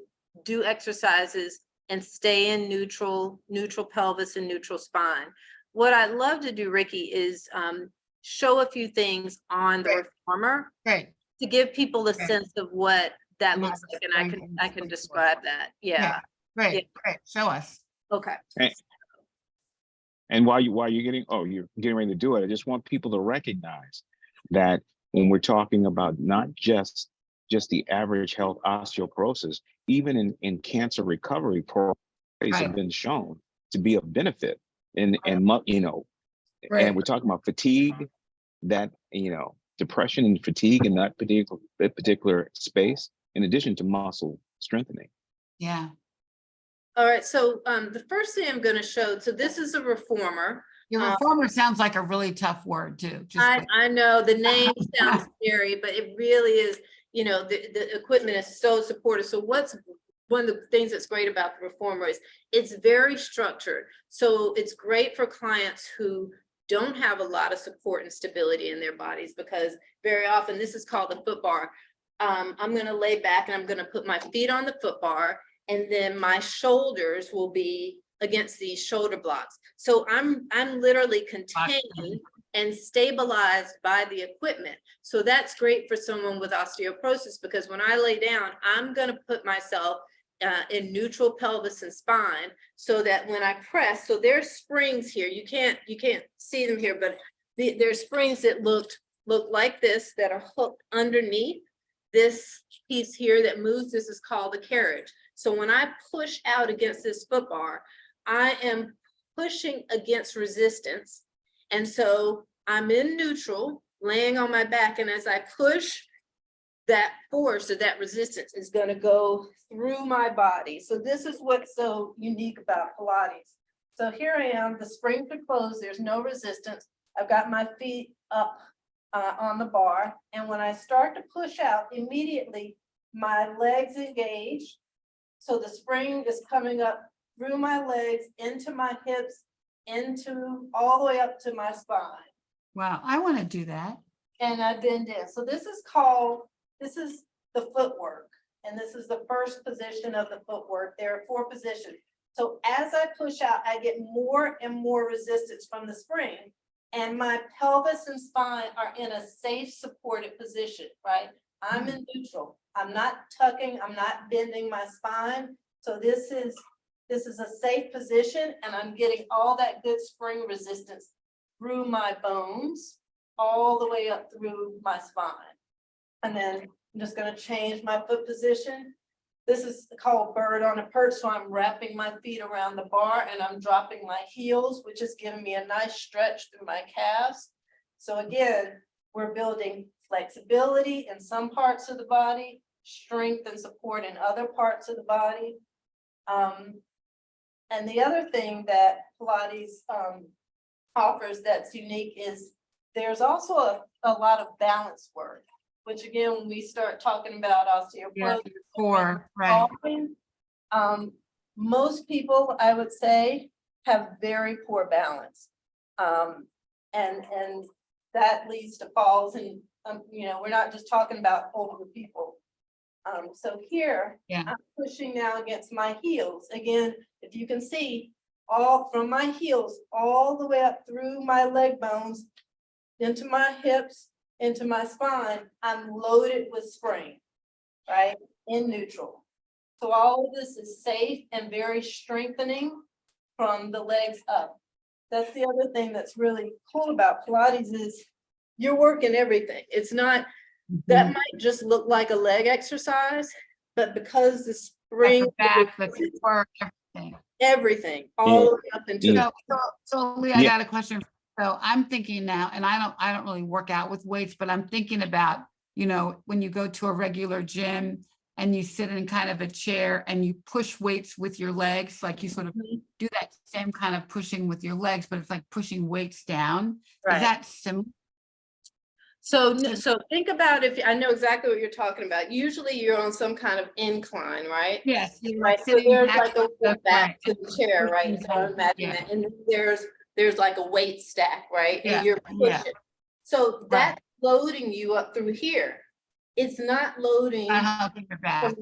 do exercises and stay in neutral pelvis and neutral spine. What I'd love to do, Ricky, is show a few things on the reformer to give people a sense of what that looks like, and I can describe that. Yeah. Great. Show us. Okay. And while you're getting ready to do it, I just want people to recognize that when we're talking about not just the average health osteoporosis, even in cancer recovery, programs have been shown to be of benefit. And you know, and we're talking about fatigue, that, you know, depression and fatigue in that particular space, in addition to muscle strengthening. Yeah. All right, so the first thing I'm going to show, so this is a reformer. Your reformer sounds like a really tough word too. I know the name sounds scary, but it really is, you know, the equipment is so supportive. So what's one of the things that's great about the reformer is it's very structured. So it's great for clients who don't have a lot of support and stability in their bodies, because very often this is called the foot bar. I'm going to lay back and I'm going to put my feet on the foot bar, and then my shoulders will be against these shoulder blocks. So I'm literally contained and stabilized by the equipment. So that's great for someone with osteoporosis, because when I lay down, I'm going to put myself in neutral pelvis and spine, so that when I press, so there's springs here, you can't see them here, but there's springs that look like this that are hooked underneath this piece here that moves. This is called the carriage. So when I push out against this foot bar, I am pushing against resistance. And so I'm in neutral, laying on my back. And as I push, that force or that resistance is going to go through my body. So this is what's so unique about Pilates. So here I am, the springs are closed, there's no resistance. I've got my feet up on the bar. And when I start to push out, immediately my legs engage. So the spring is coming up through my legs, into my hips, into all the way up to my spine. Wow, I want to do that. And I bend in. So this is the footwork. And this is the first position of the footwork. There are 4 positions. So as I push out, I get more and more resistance from the spring. And my pelvis and spine are in a safe, supported position, right? I'm in neutral. I'm not tucking, I'm not bending my spine. So this is a safe position, and I'm getting all that good spring resistance through my bones, all the way up through my spine. And then I'm just going to change my foot position. This is called bird on a perch. So I'm wrapping my feet around the bar and I'm dropping my heels, which is giving me a nice stretch through my calves. So again, we're building flexibility in some parts of the body, strength and support in other parts of the body. And the other thing that Pilates offers that's unique is there's also a lot of balance work, which again, when we start talking about osteoporosis, most people, I would say, have very poor balance. And that leads to falls, and you know, we're not just talking about older people. So here, I'm pushing now against my heels. Again, if you can see, all from my heels, all the way up through my leg bones, into my hips, into my spine, I'm loaded with spring, right? In neutral. So all of this is safe and very strengthening from the legs up. That's the other thing that's really cool about Pilates is you're working everything. It's not, that might just look like a leg exercise, but because the spring, back, the work, everything, all the way up into So Lee, I got a question. So I'm thinking now, and I don't really work out with weights, but I'm thinking about, you know, when you go to a regular gym and you sit in kind of a chair and you push weights with your legs, like you sort of do that same kind of pushing with your legs, but it's like pushing weights down. Right. Is that similar? So think about, if I know exactly what you're talking about. Usually you're on some kind of incline, right? Yes. Right. So there's like a back to the chair, right? So imagine that. And there's like a weight stack, right? And you're pushing. So that's loading you up through here. It's not loading your back.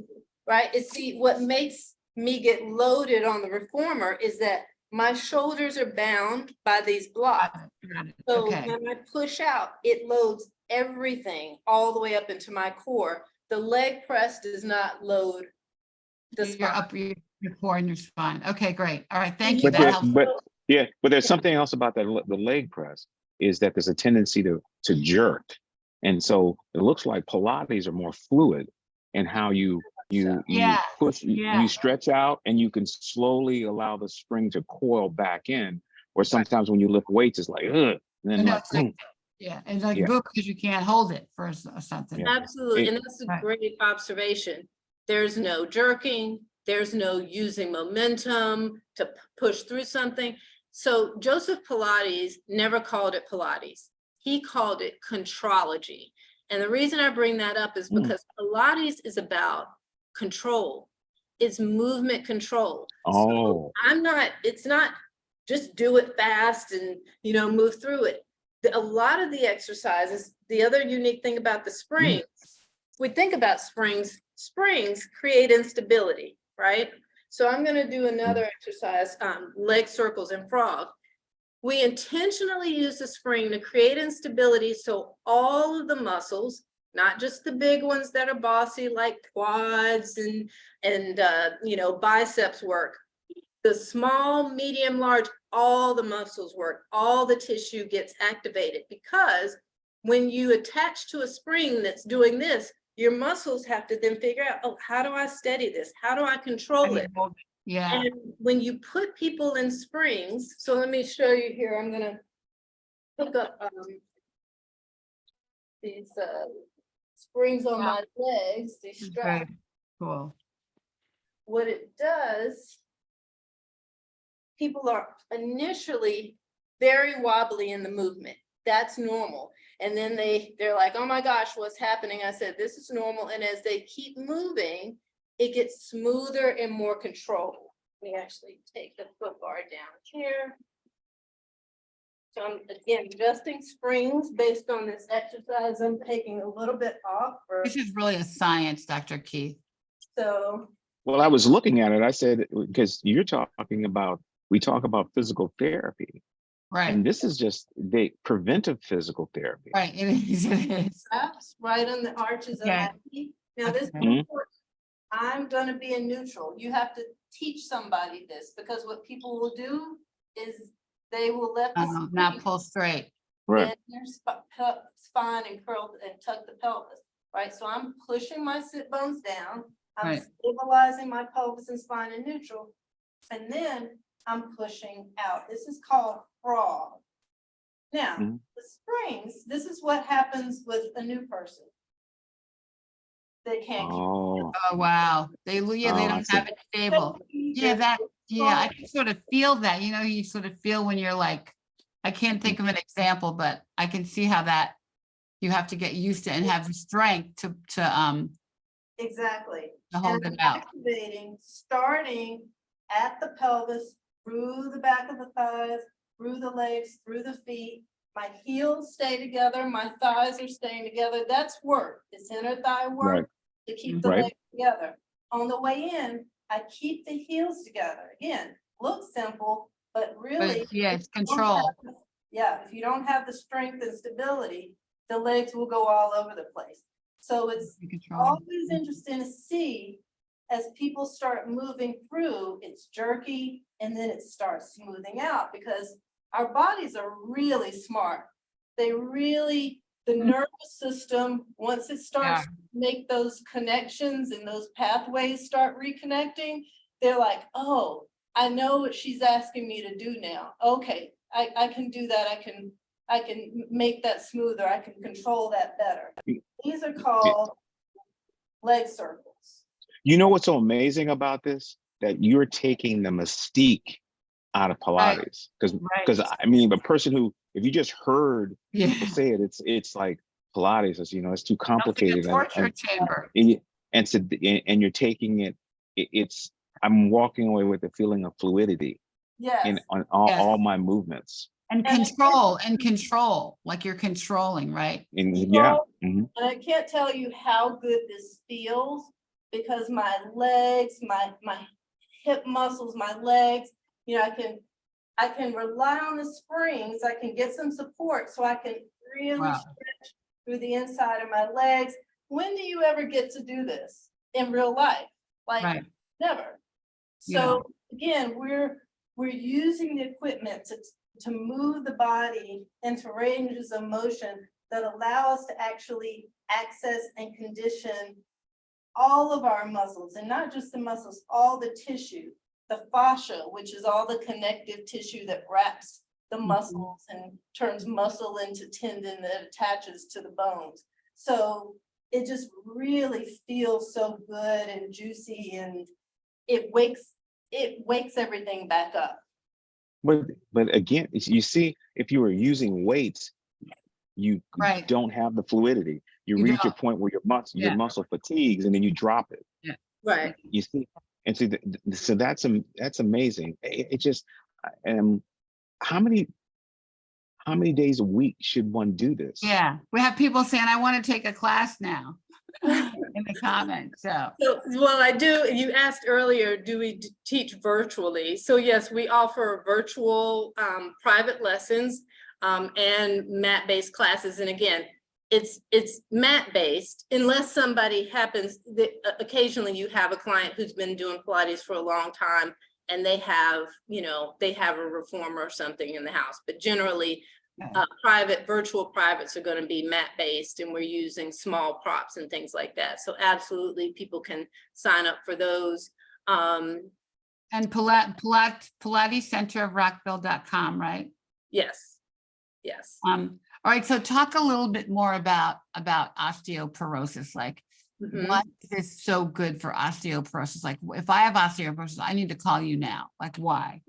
Right? It's what makes me get loaded on the reformer is that my shoulders are bound by these blocks. So when I push out, it loads everything all the way up into my core. The leg press does not load the spine. Your core and your spine. Okay, great. All right, thank you. That helps. But there's something else about the leg press is that there's a tendency to jerk. And so it looks like Pilates are more fluid in how you push, you stretch out, and you can slowly allow the spring to coil back in. Or sometimes when you lift weights, it's like, ugh. And then it's like book because you can't hold it for something. Absolutely, and that's a great observation. There's no jerking. There's no using momentum to push through something. So Joseph Pilates never called it Pilates. He called it contrology. And the reason I bring that up is because Pilates is about control. It's movement control. So it's not just do it fast and, move through it. A lot of the exercises, the other unique thing about the springs, we think about springs create instability, right? So I'm going to do another exercise, leg circles and frog. We intentionally use the spring to create instability so all of the muscles, not just the big ones that are bossy like quads and biceps work, the small, medium, large, all the muscles work, all the tissue gets activated, because when you attach to a spring that's doing this, your muscles have to then figure out, oh, how do I steady this? How do I control it? Yeah. And when you put people in springs, so let me show you here, I'm gonna hook up these springs on my legs, these straps. Very cool. What it does, people are initially very wobbly in the movement. That's normal. And then they're like, oh my gosh, what's happening? I said, this is normal. And as they keep moving, it gets smoother and more controlled. Let me actually take the foot bar down here. So I'm again adjusting springs based on this exercise. I'm taking a little bit off. This is really a science, Dr. Keith. So. Well, I was looking at it. I said, because we talk about physical therapy. Right. And this is just the preventive physical therapy. Right. It is. Straps right on the arches of my feet. Now this is important. I'm going to be in neutral. You have to teach somebody this, because what people will do is they will let the not pull straight. Right. their spine and curl and tuck the pelvis. Right. So I'm pushing my sit bones down. I'm stabilizing my pelvis and spine in neutral. And then I'm pushing out. This is called frog. Now, the springs, this is what happens with a new person. They can't keep. Oh wow. They don't have it stable. I can sort of feel that, you sort of feel when you're like, I can't think of an example, but I can see how that you have to get used to and have the strength to exactly to hold it out. Activating, starting at the pelvis, through the back of the thighs, through the legs, through the feet. My heels stay together, my thighs are staying together. That's work. It's inner thigh work to keep the legs together. On the way in, I keep the heels together. Again, looks simple, but really, it's control. If you don't have the strength and stability, the legs will go all over the place. So it's always interesting to see as people start moving through, it's jerky and then it starts smoothing out, because our bodies are really smart. The nervous system, once it starts to make those connections and those pathways start reconnecting, they're like, oh, I know what she's asking me to do now. Okay, I can do that. I can make that smoother. I can control that better. These are called leg circles. You know what's so amazing about this? That you're taking the mystique out of Pilates. Because I mean, the person who, if you just heard people say it, it's like Pilates is, it's too complicated. Torture chamber. And you're taking it, I'm walking away with a feeling of fluidity in on all my movements. And control, like you're controlling, right? And and I can't tell you how good this feels, because my legs, my hip muscles, my legs, I can rely on the springs. I can get some support so I can really stretch through the inside of my legs. When do you ever get to do this in real life? Like never. So again, we're using the equipment to move the body into ranges of motion that allow us to actually access and condition all of our muscles, and not just the muscles, all the tissue, the fascia, which is all the connective tissue that wraps the muscles and turns muscle into tendon that attaches to the bones. So it just really feels so good and juicy, and it wakes everything back up. But again, you see, if you were using weights, you Right. don't have the fluidity. You You reach a don't. point where your Yeah. muscle fatigues, and then you drop it. Yeah. Right. You see, and see, so that's amazing. It just, how many days a week should one do this? Yeah, we have people saying, I want to take a class now in the comments, so. Well, I do. You asked earlier, do we teach virtually? So yes, we offer virtual private lessons and mat-based classes. And again, it's mat-based unless somebody happens that occasionally you have a client who's been doing Pilates for a long time and they have, they have a reformer or something in the house. But generally, virtual privates are going to be mat-based, and we're using small props and things like that. So absolutely, people can sign up for those. And Pilates Center of Rockville.com, right? Yes. Yes. All right, so talk a little bit more about osteoporosis. Like, what is so good for osteoporosis? Like, if I have osteoporosis, I need to call you now. Like, why?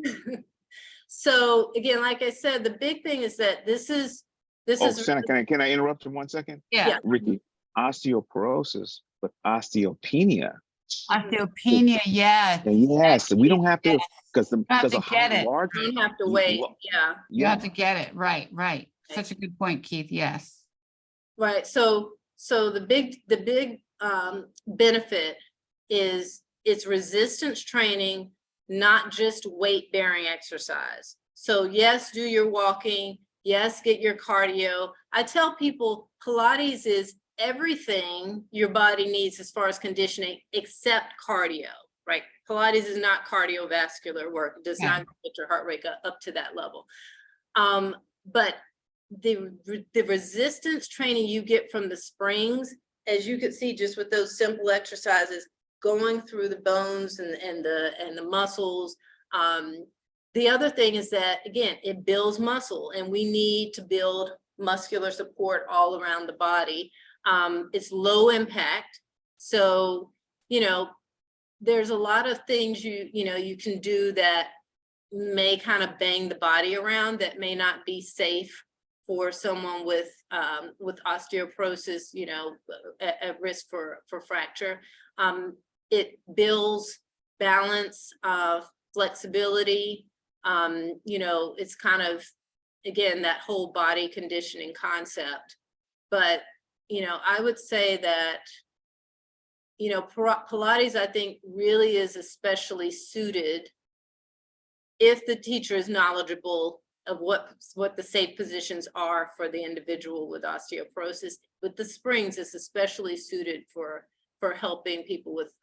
So again, like I said, the big thing is that this is. Shannon, can I interrupt for 1 second? Yeah. Ricky, osteoporosis, but osteopenia. Osteopenia, yeah. Yes, we don't have to, because You have to get it. large. You don't have to wait. Yeah. You have to get it. Right. Such a good point, Keith. Yes. Right. So the big benefit is it's resistance training, not just weight bearing exercise. So yes, do your walking. Yes, get your cardio. I tell people Pilates is everything your body needs as far as conditioning except cardio, right? Pilates is not cardiovascular work. It does not get your heart rate up to that level. But the resistance training you get from the springs, as you can see just with those simple exercises, going through the bones and the muscles. The other thing is that, again, it builds muscle, and we need to build muscular support all around the body. It's low impact. So, there's a lot of things you can do that may kind of bang the body around that may not be safe for someone with osteoporosis, at risk for fracture. It builds balance, flexibility. It's kind of, again, that whole body conditioning concept. But, I would say that, Pilates, I think, really is especially suited if the teacher is knowledgeable of what the safe positions are for the individual with osteoporosis. With the springs, it's especially suited for helping people with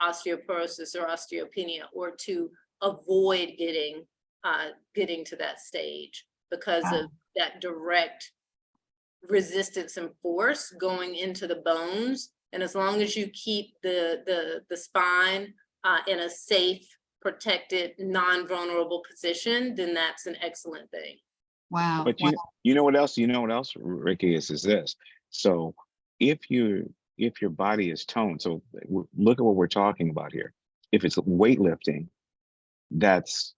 osteoporosis or osteopenia, or to avoid getting to that stage because of that direct resistance and force going into the bones. And as long as you keep the spine in a safe, protected, non-vulnerable position, then that's an excellent thing. Wow. But you know what else, Ricky, is this. So if your body is toned, so look at what we're talking about here. If it's weightlifting, that's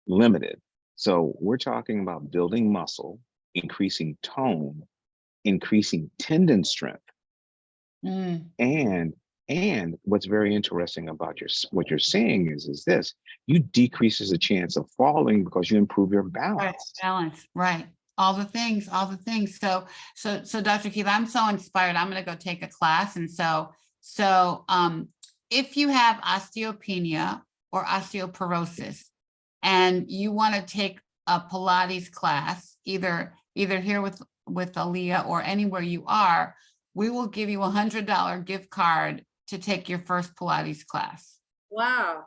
limited. So we're talking about building muscle, increasing tone, increasing tendon strength. And what's very interesting about what you're saying is this: you decreases the chance of falling because you improve your balance. Right. All the things. So Dr. Keith, I'm so inspired. I'm going to go take a class. And so if you have osteopenia or osteoporosis and you want to take a Pilates class, either here with Aaliyah or anywhere you are, we will give you $100 gift card to take your first Pilates class. Wow.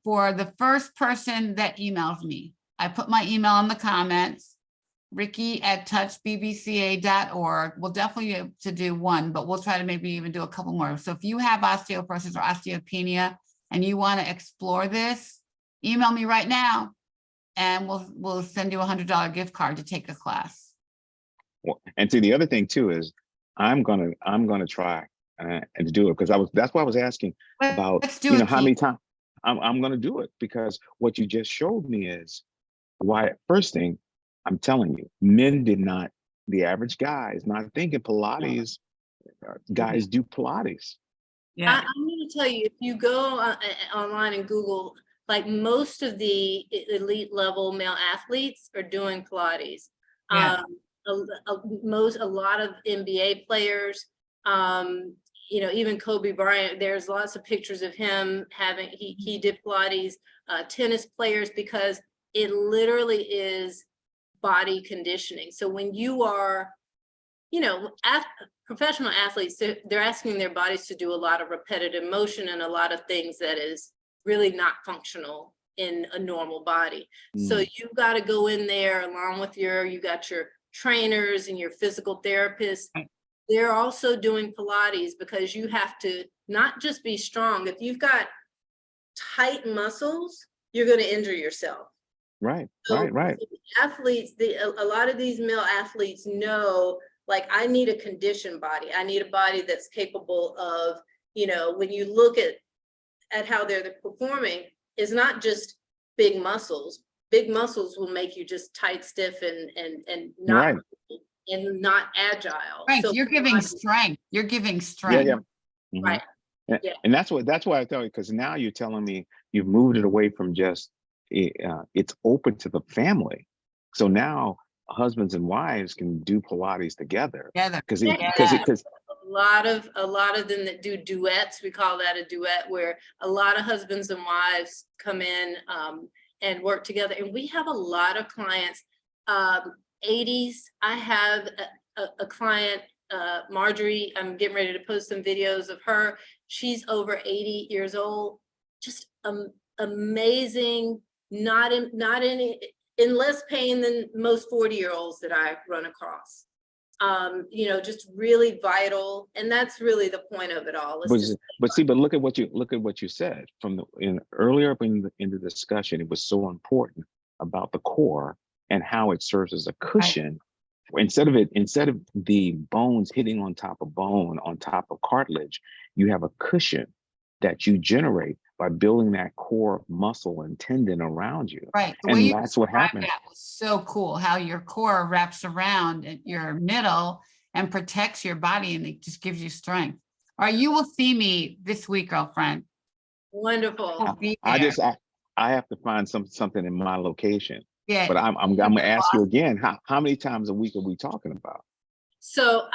For the first person that emails me. I put my email in the comments, ricky@touchbbca.org. We'll definitely be able to do one, but we'll try to maybe even do a couple more. So if you have osteoporosis or osteopenia and you want to explore this, email me right now and we'll send you a $100 gift card to take a class. Well, and see, the other thing too is I'm gonna try and to do it, because that's why I was asking about how many times I'm gonna do it, because what you just showed me is Why? First thing, I'm telling you, men did not, the average guy is not thinking Pilates, guys do Pilates. Yeah, I'm going to tell you, if you go online and Google, like most of the elite level male athletes are doing Pilates. Yeah. A lot of NBA players, even Kobe Bryant, there's lots of pictures of him having, he did Pilates, tennis players, because it literally is body conditioning. So when you are, professional athletes, they're asking their bodies to do a lot of repetitive motion and a lot of things that is really not functional in a normal body. So you've got to go in there along with you got your trainers and your physical therapists. They're also doing Pilates, because you have to not just be strong. If you've got tight muscles, you're going to injure yourself. Right, So right. Athletes, a lot of these male athletes know, like, I need a conditioned body. I need a body that's capable of, when you look at how they're performing, is not just big muscles. Big muscles will make you just tight, stiff, and not and not agile. Right. So You're giving strength. You're giving strength. Yeah. Right. Yeah. And that's why I tell you, because now you're telling me you've moved it away from just it's open to the family. So now husbands and wives can do Pilates together. Because a lot of them that do duets, we call that a duet, where a lot of husbands and wives come in and work together. And we have a lot of clients, 80s. I have a client, Marjorie, I'm getting ready to post some videos of her. She's over 80 years old, just amazing, not in less pain than most 40-year-olds that I run across. Just really vital, and that's really the point of it all. But look at what you said earlier up in the discussion. It was so important about the core and how it serves as a cushion. Instead of the bones hitting on top of bone, on top of cartilage, you have a cushion that you generate by building that core muscle and tendon around you. Right. And that's what happened. That was so cool, how your core wraps around your middle and protects your body, and it just gives you strength. All right, you will see me this week, girlfriend. Wonderful. I have to find something in my location. Yeah. But I'm gonna ask you again, how many times a week are we talking about? So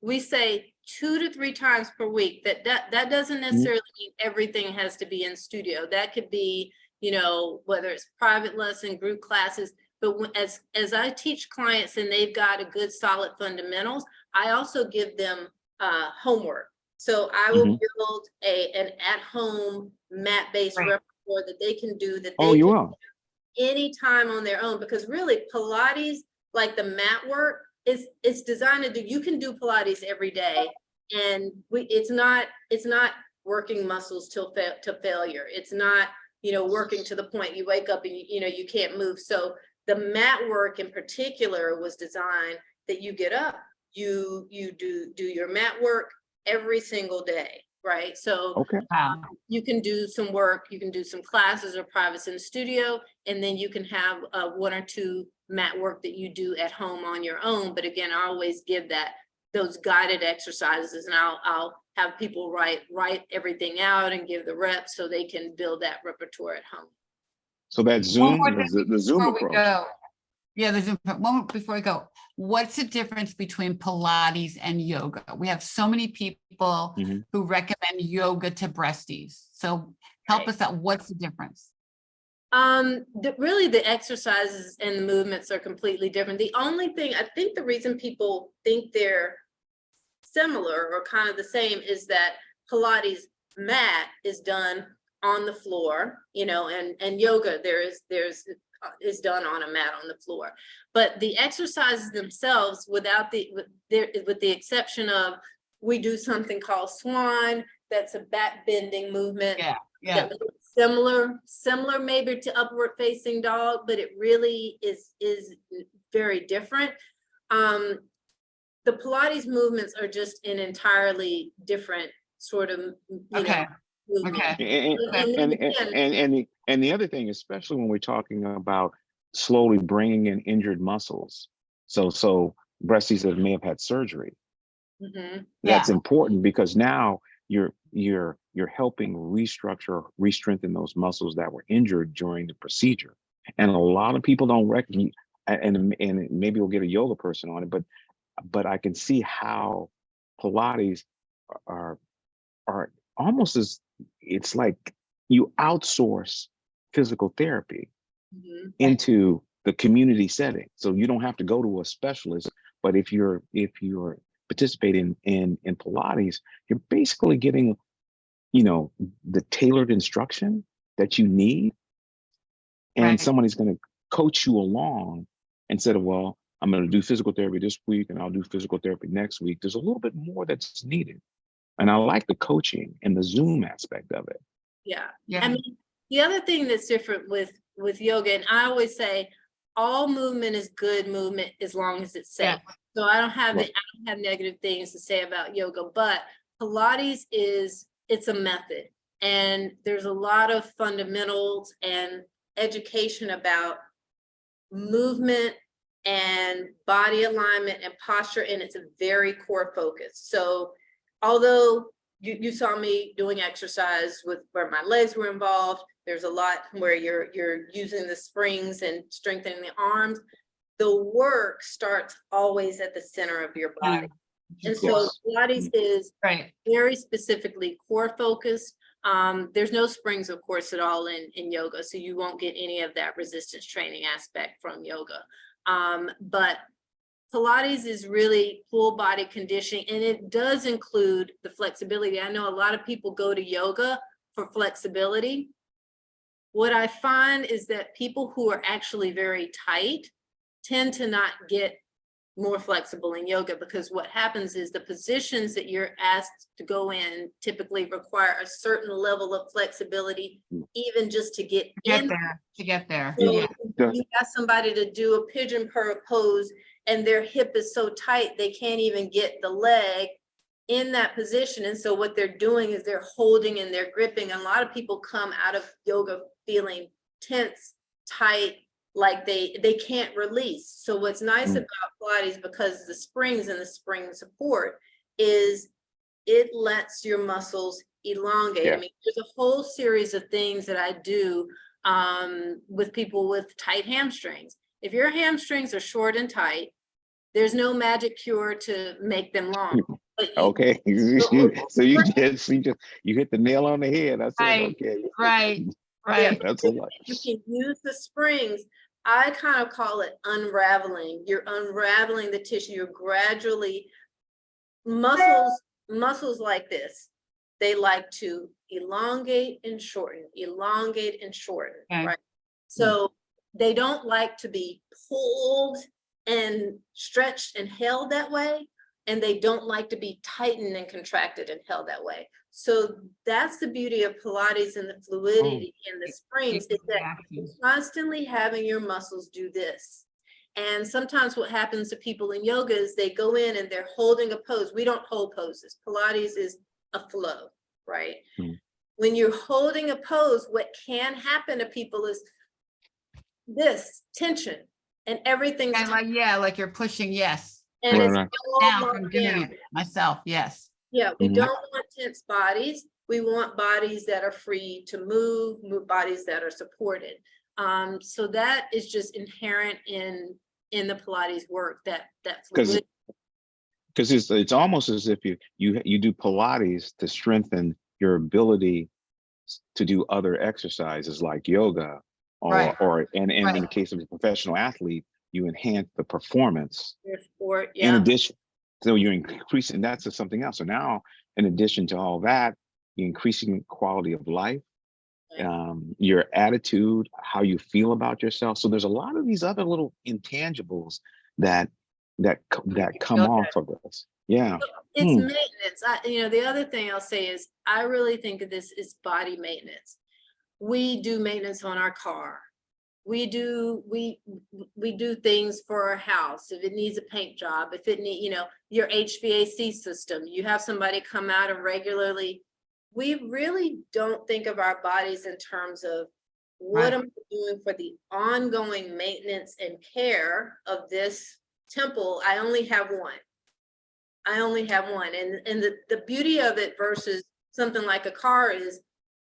we say 2 to 3 times per week. That doesn't necessarily mean everything has to be in studio. That could be, whether it's private lesson, group classes. But as I teach clients and they've got a good solid fundamentals, I also give them homework. So I will build an at-home mat-based repertoire that they can do, that they can do anytime on their own. Because really, Pilates, like the mat work, it's designed to do. You can do Pilates every day, and it's not working muscles to failure. It's not working to the point you wake up and you can't move. So the mat work in particular was designed that you get up, you do your mat work every single day, right? So you can do some work, you can do some classes or privates in the studio, and then you can have 1 or 2 mat work that you do at home on your own. But again, I always give those guided exercises, and I'll have people write everything out and give the reps so they can build that repertoire at home. So that Zoom, the Zoom approach. Yeah, the Zoom. One before we go, what's the difference between Pilates and yoga? We have so many people who recommend yoga to breasties. So help us out. What's the difference? Really, the exercises and the movements are completely different. The only thing, I think the reason people think they're similar or kind of the same is that Pilates mat is done on the floor, and yoga is done on a mat on the floor. But the exercises themselves, with the exception of, we do something called swan, that's a back bending movement. Yeah. Similar maybe to upward facing dog, but it really is very different. The Pilates movements are in an entirely different sort of movement. And the other thing, especially when we're talking about slowly bringing in injured muscles. So breasties that may have had surgery. That's important because now you're helping restructure, re-strengthen those muscles that were injured during the procedure. And a lot of people don't recognize, and maybe we'll get a yoga person on it, but I can see how Pilates are almost as, it's like you outsource physical therapy into the community setting. So you don't have to go to a specialist, but if you're participating in Pilates, you're basically getting, you know, the tailored instruction that you need, and somebody's going to coach you along instead of, well, I'm going to do physical therapy this week and I'll do physical therapy next week. There's a little bit more that's needed. And I like the coaching and the Zoom aspect of it. Yeah. I mean, the other thing that's different with yoga, and I always say all movement is good movement as long as it's safe. So I don't have negative things to say about yoga, but Pilates it's a method, and there's a lot of fundamentals and education about movement and body alignment and posture, and it's a very core focus. So although you saw me doing exercise with where my legs were involved, there's a lot where you're using the springs and strengthening the arms. The work starts always at the center of your body. And so Pilates is very specifically core focused. There's no springs, of course, at all in yoga, so you won't get any of that resistance training aspect from yoga. But Pilates is really full body conditioning, and it does include the flexibility. I know a lot of people go to yoga for flexibility. What I find is that people who are actually very tight tend to not get more flexible in yoga, because what happens is the positions that you're asked to go in typically require a certain level of flexibility, even just to get there. So you ask somebody to do a pigeon pose and their hip is so tight they can't even get the leg in that position. And so what they're doing is they're holding and they're gripping. And a lot of people come out of yoga feeling tense, tight, like they can't release. So what's nice about Pilates, because the springs and the spring support, is it lets your muscles elongate. I mean, there's a whole series of things that I do with people with tight hamstrings. If your hamstrings are short and tight, there's no magic cure to make them long. Okay, so you hit the nail on the head. I said, right. That's a lot. You can use the springs. I kind of call it unraveling. You're unraveling the tissue. You're gradually, muscles like this, they like to elongate and shorten, right? So they don't like to be pulled and stretched and held that way, and they don't like to be tightened and contracted and held that way. So that's the beauty of Pilates and the fluidity and the springs, is that you're constantly having your muscles do this. And sometimes what happens to people in yoga is they go in and they're holding a pose. We don't hold poses. Pilates is a flow, right? When you're holding a pose, what can happen to people is this tension, and everything's like you're pushing, and it's all I'm doing it myself, we don't want tense bodies. We want bodies that are free to move bodies that are supported. So that is just inherent in the Pilates work, that fluidity. Because it's almost as if you do Pilates to strengthen your ability to do other exercises like yoga, or in the case of a professional athlete, you enhance the performance. In addition, so you're increasing, that's something else. So now, in addition to all that, you're increasing quality of life, your attitude, how you feel about yourself. So there's a lot of these other little intangibles that come off of this. It's maintenance. The other thing I'll say is, I really think of this as body maintenance. We do maintenance on our car. We do things for our house. If it needs a paint job, if it need, your HVAC system, you have somebody come out and regularly. We really don't think of our bodies in terms of What am I doing for the ongoing maintenance and care of this temple? I only have one. And the beauty of it versus something like a car is,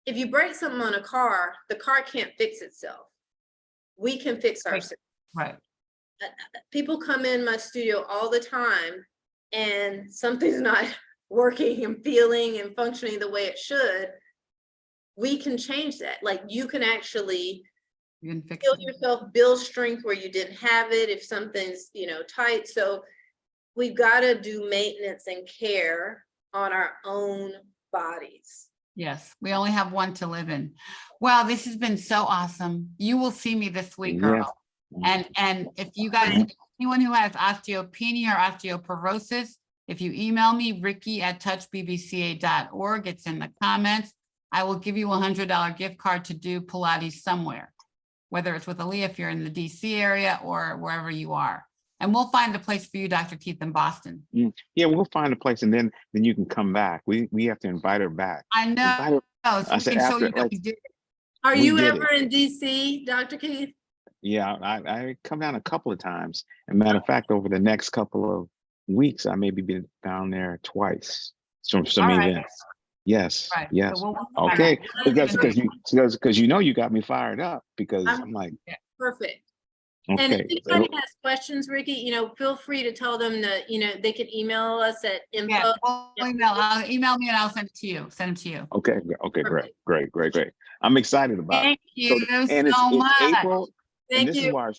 if you break something on a car, the car can't fix itself. We can fix ourselves. Right. People come in my studio all the time and something's not working and feeling and functioning the way it should. We can change that. Like, you can actually heal yourself, build strength where you didn't have it if something's, you know, tight. So we've got to do maintenance and care on our own bodies. Yes, we only have one to live in. Wow, this has been so awesome. You will see me this week, girl. And if you guys, anyone who has osteopenia or osteoporosis, if you email me, ricky@touchbbca.org, it's in the comments. I will give you a $100 gift card to do Pilates somewhere, whether it's with Aaliyah if you're in the DC area or wherever you are. And we'll find a place for you, Dr. Keith, in Boston. Yeah, we'll find a place, and then you can come back. We have to invite her back. I know. So I said, after, like, we did. Are you ever in DC, Dr. Keith? Yeah, I come down a couple of times. And matter of fact, over the next couple of weeks, I may be down there twice. Some events. Yes, Right. yes. So Okay, because you know you got me fired up, because I'm like, perfect. okay. And if anybody has questions, Ricky, you know, feel free to tell them that, you know, they can email us at info. Yeah, email me and I'll send it to you. Send it to you. Okay, great. I'm excited about Thank you and so it's much. April. Thank This is why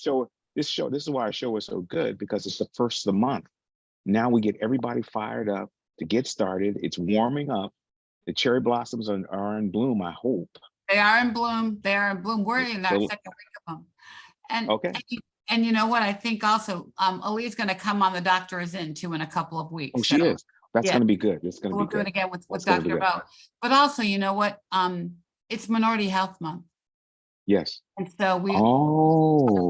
this is why our show is so good, because it's the first of the month. Now we get everybody fired up to get started. It's warming up. The cherry blossoms are in bloom, I hope. They are in bloom. We're in our second week of them. And, okay. And you know what? I think also Aaliyah's going to come on The Doctor Is In too in a couple of weeks. Oh, she is. That's going to be good. It's going to be good. We'll do it again with Dr. Bo. But also, you know what? It's Minority Health Month. Yes. And so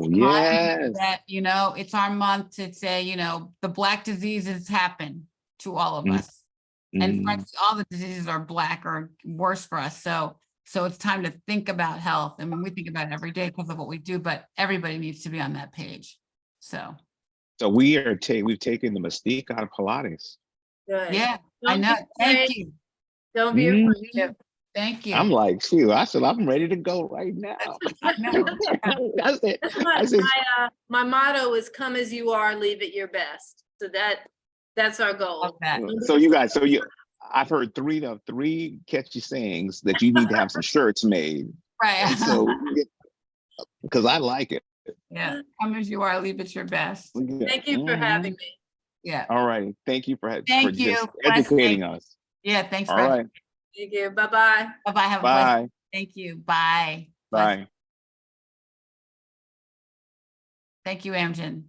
yes. That, you know, it's our month to say, you know, the Black diseases happen to all of us. And frankly, all the diseases are Black or worse for us. So it's time to think about health. And when we think about it every day because of what we do, but everybody needs to be on that page. So we've taken the mystique out of Pilates. Good. Yeah, I know. Thank you. Don't be afraid. Thank you. I'm like, shoot, I said, I'm ready to go right now. That's it. My motto is come as you are, leave it your best. So that's our goal. So you guys, I've heard three catchy sayings that you need to have some shirts made. Right. So, because I like it. Yeah. Come as you are, leave it your best. Thank you for having me. Yeah. All right. Thank you for just educating us. Yeah. Thanks. All right. Thank you. Bye-bye. Bye-bye. Have a blessed. Thank you. Bye. Bye. Thank you, Amgen.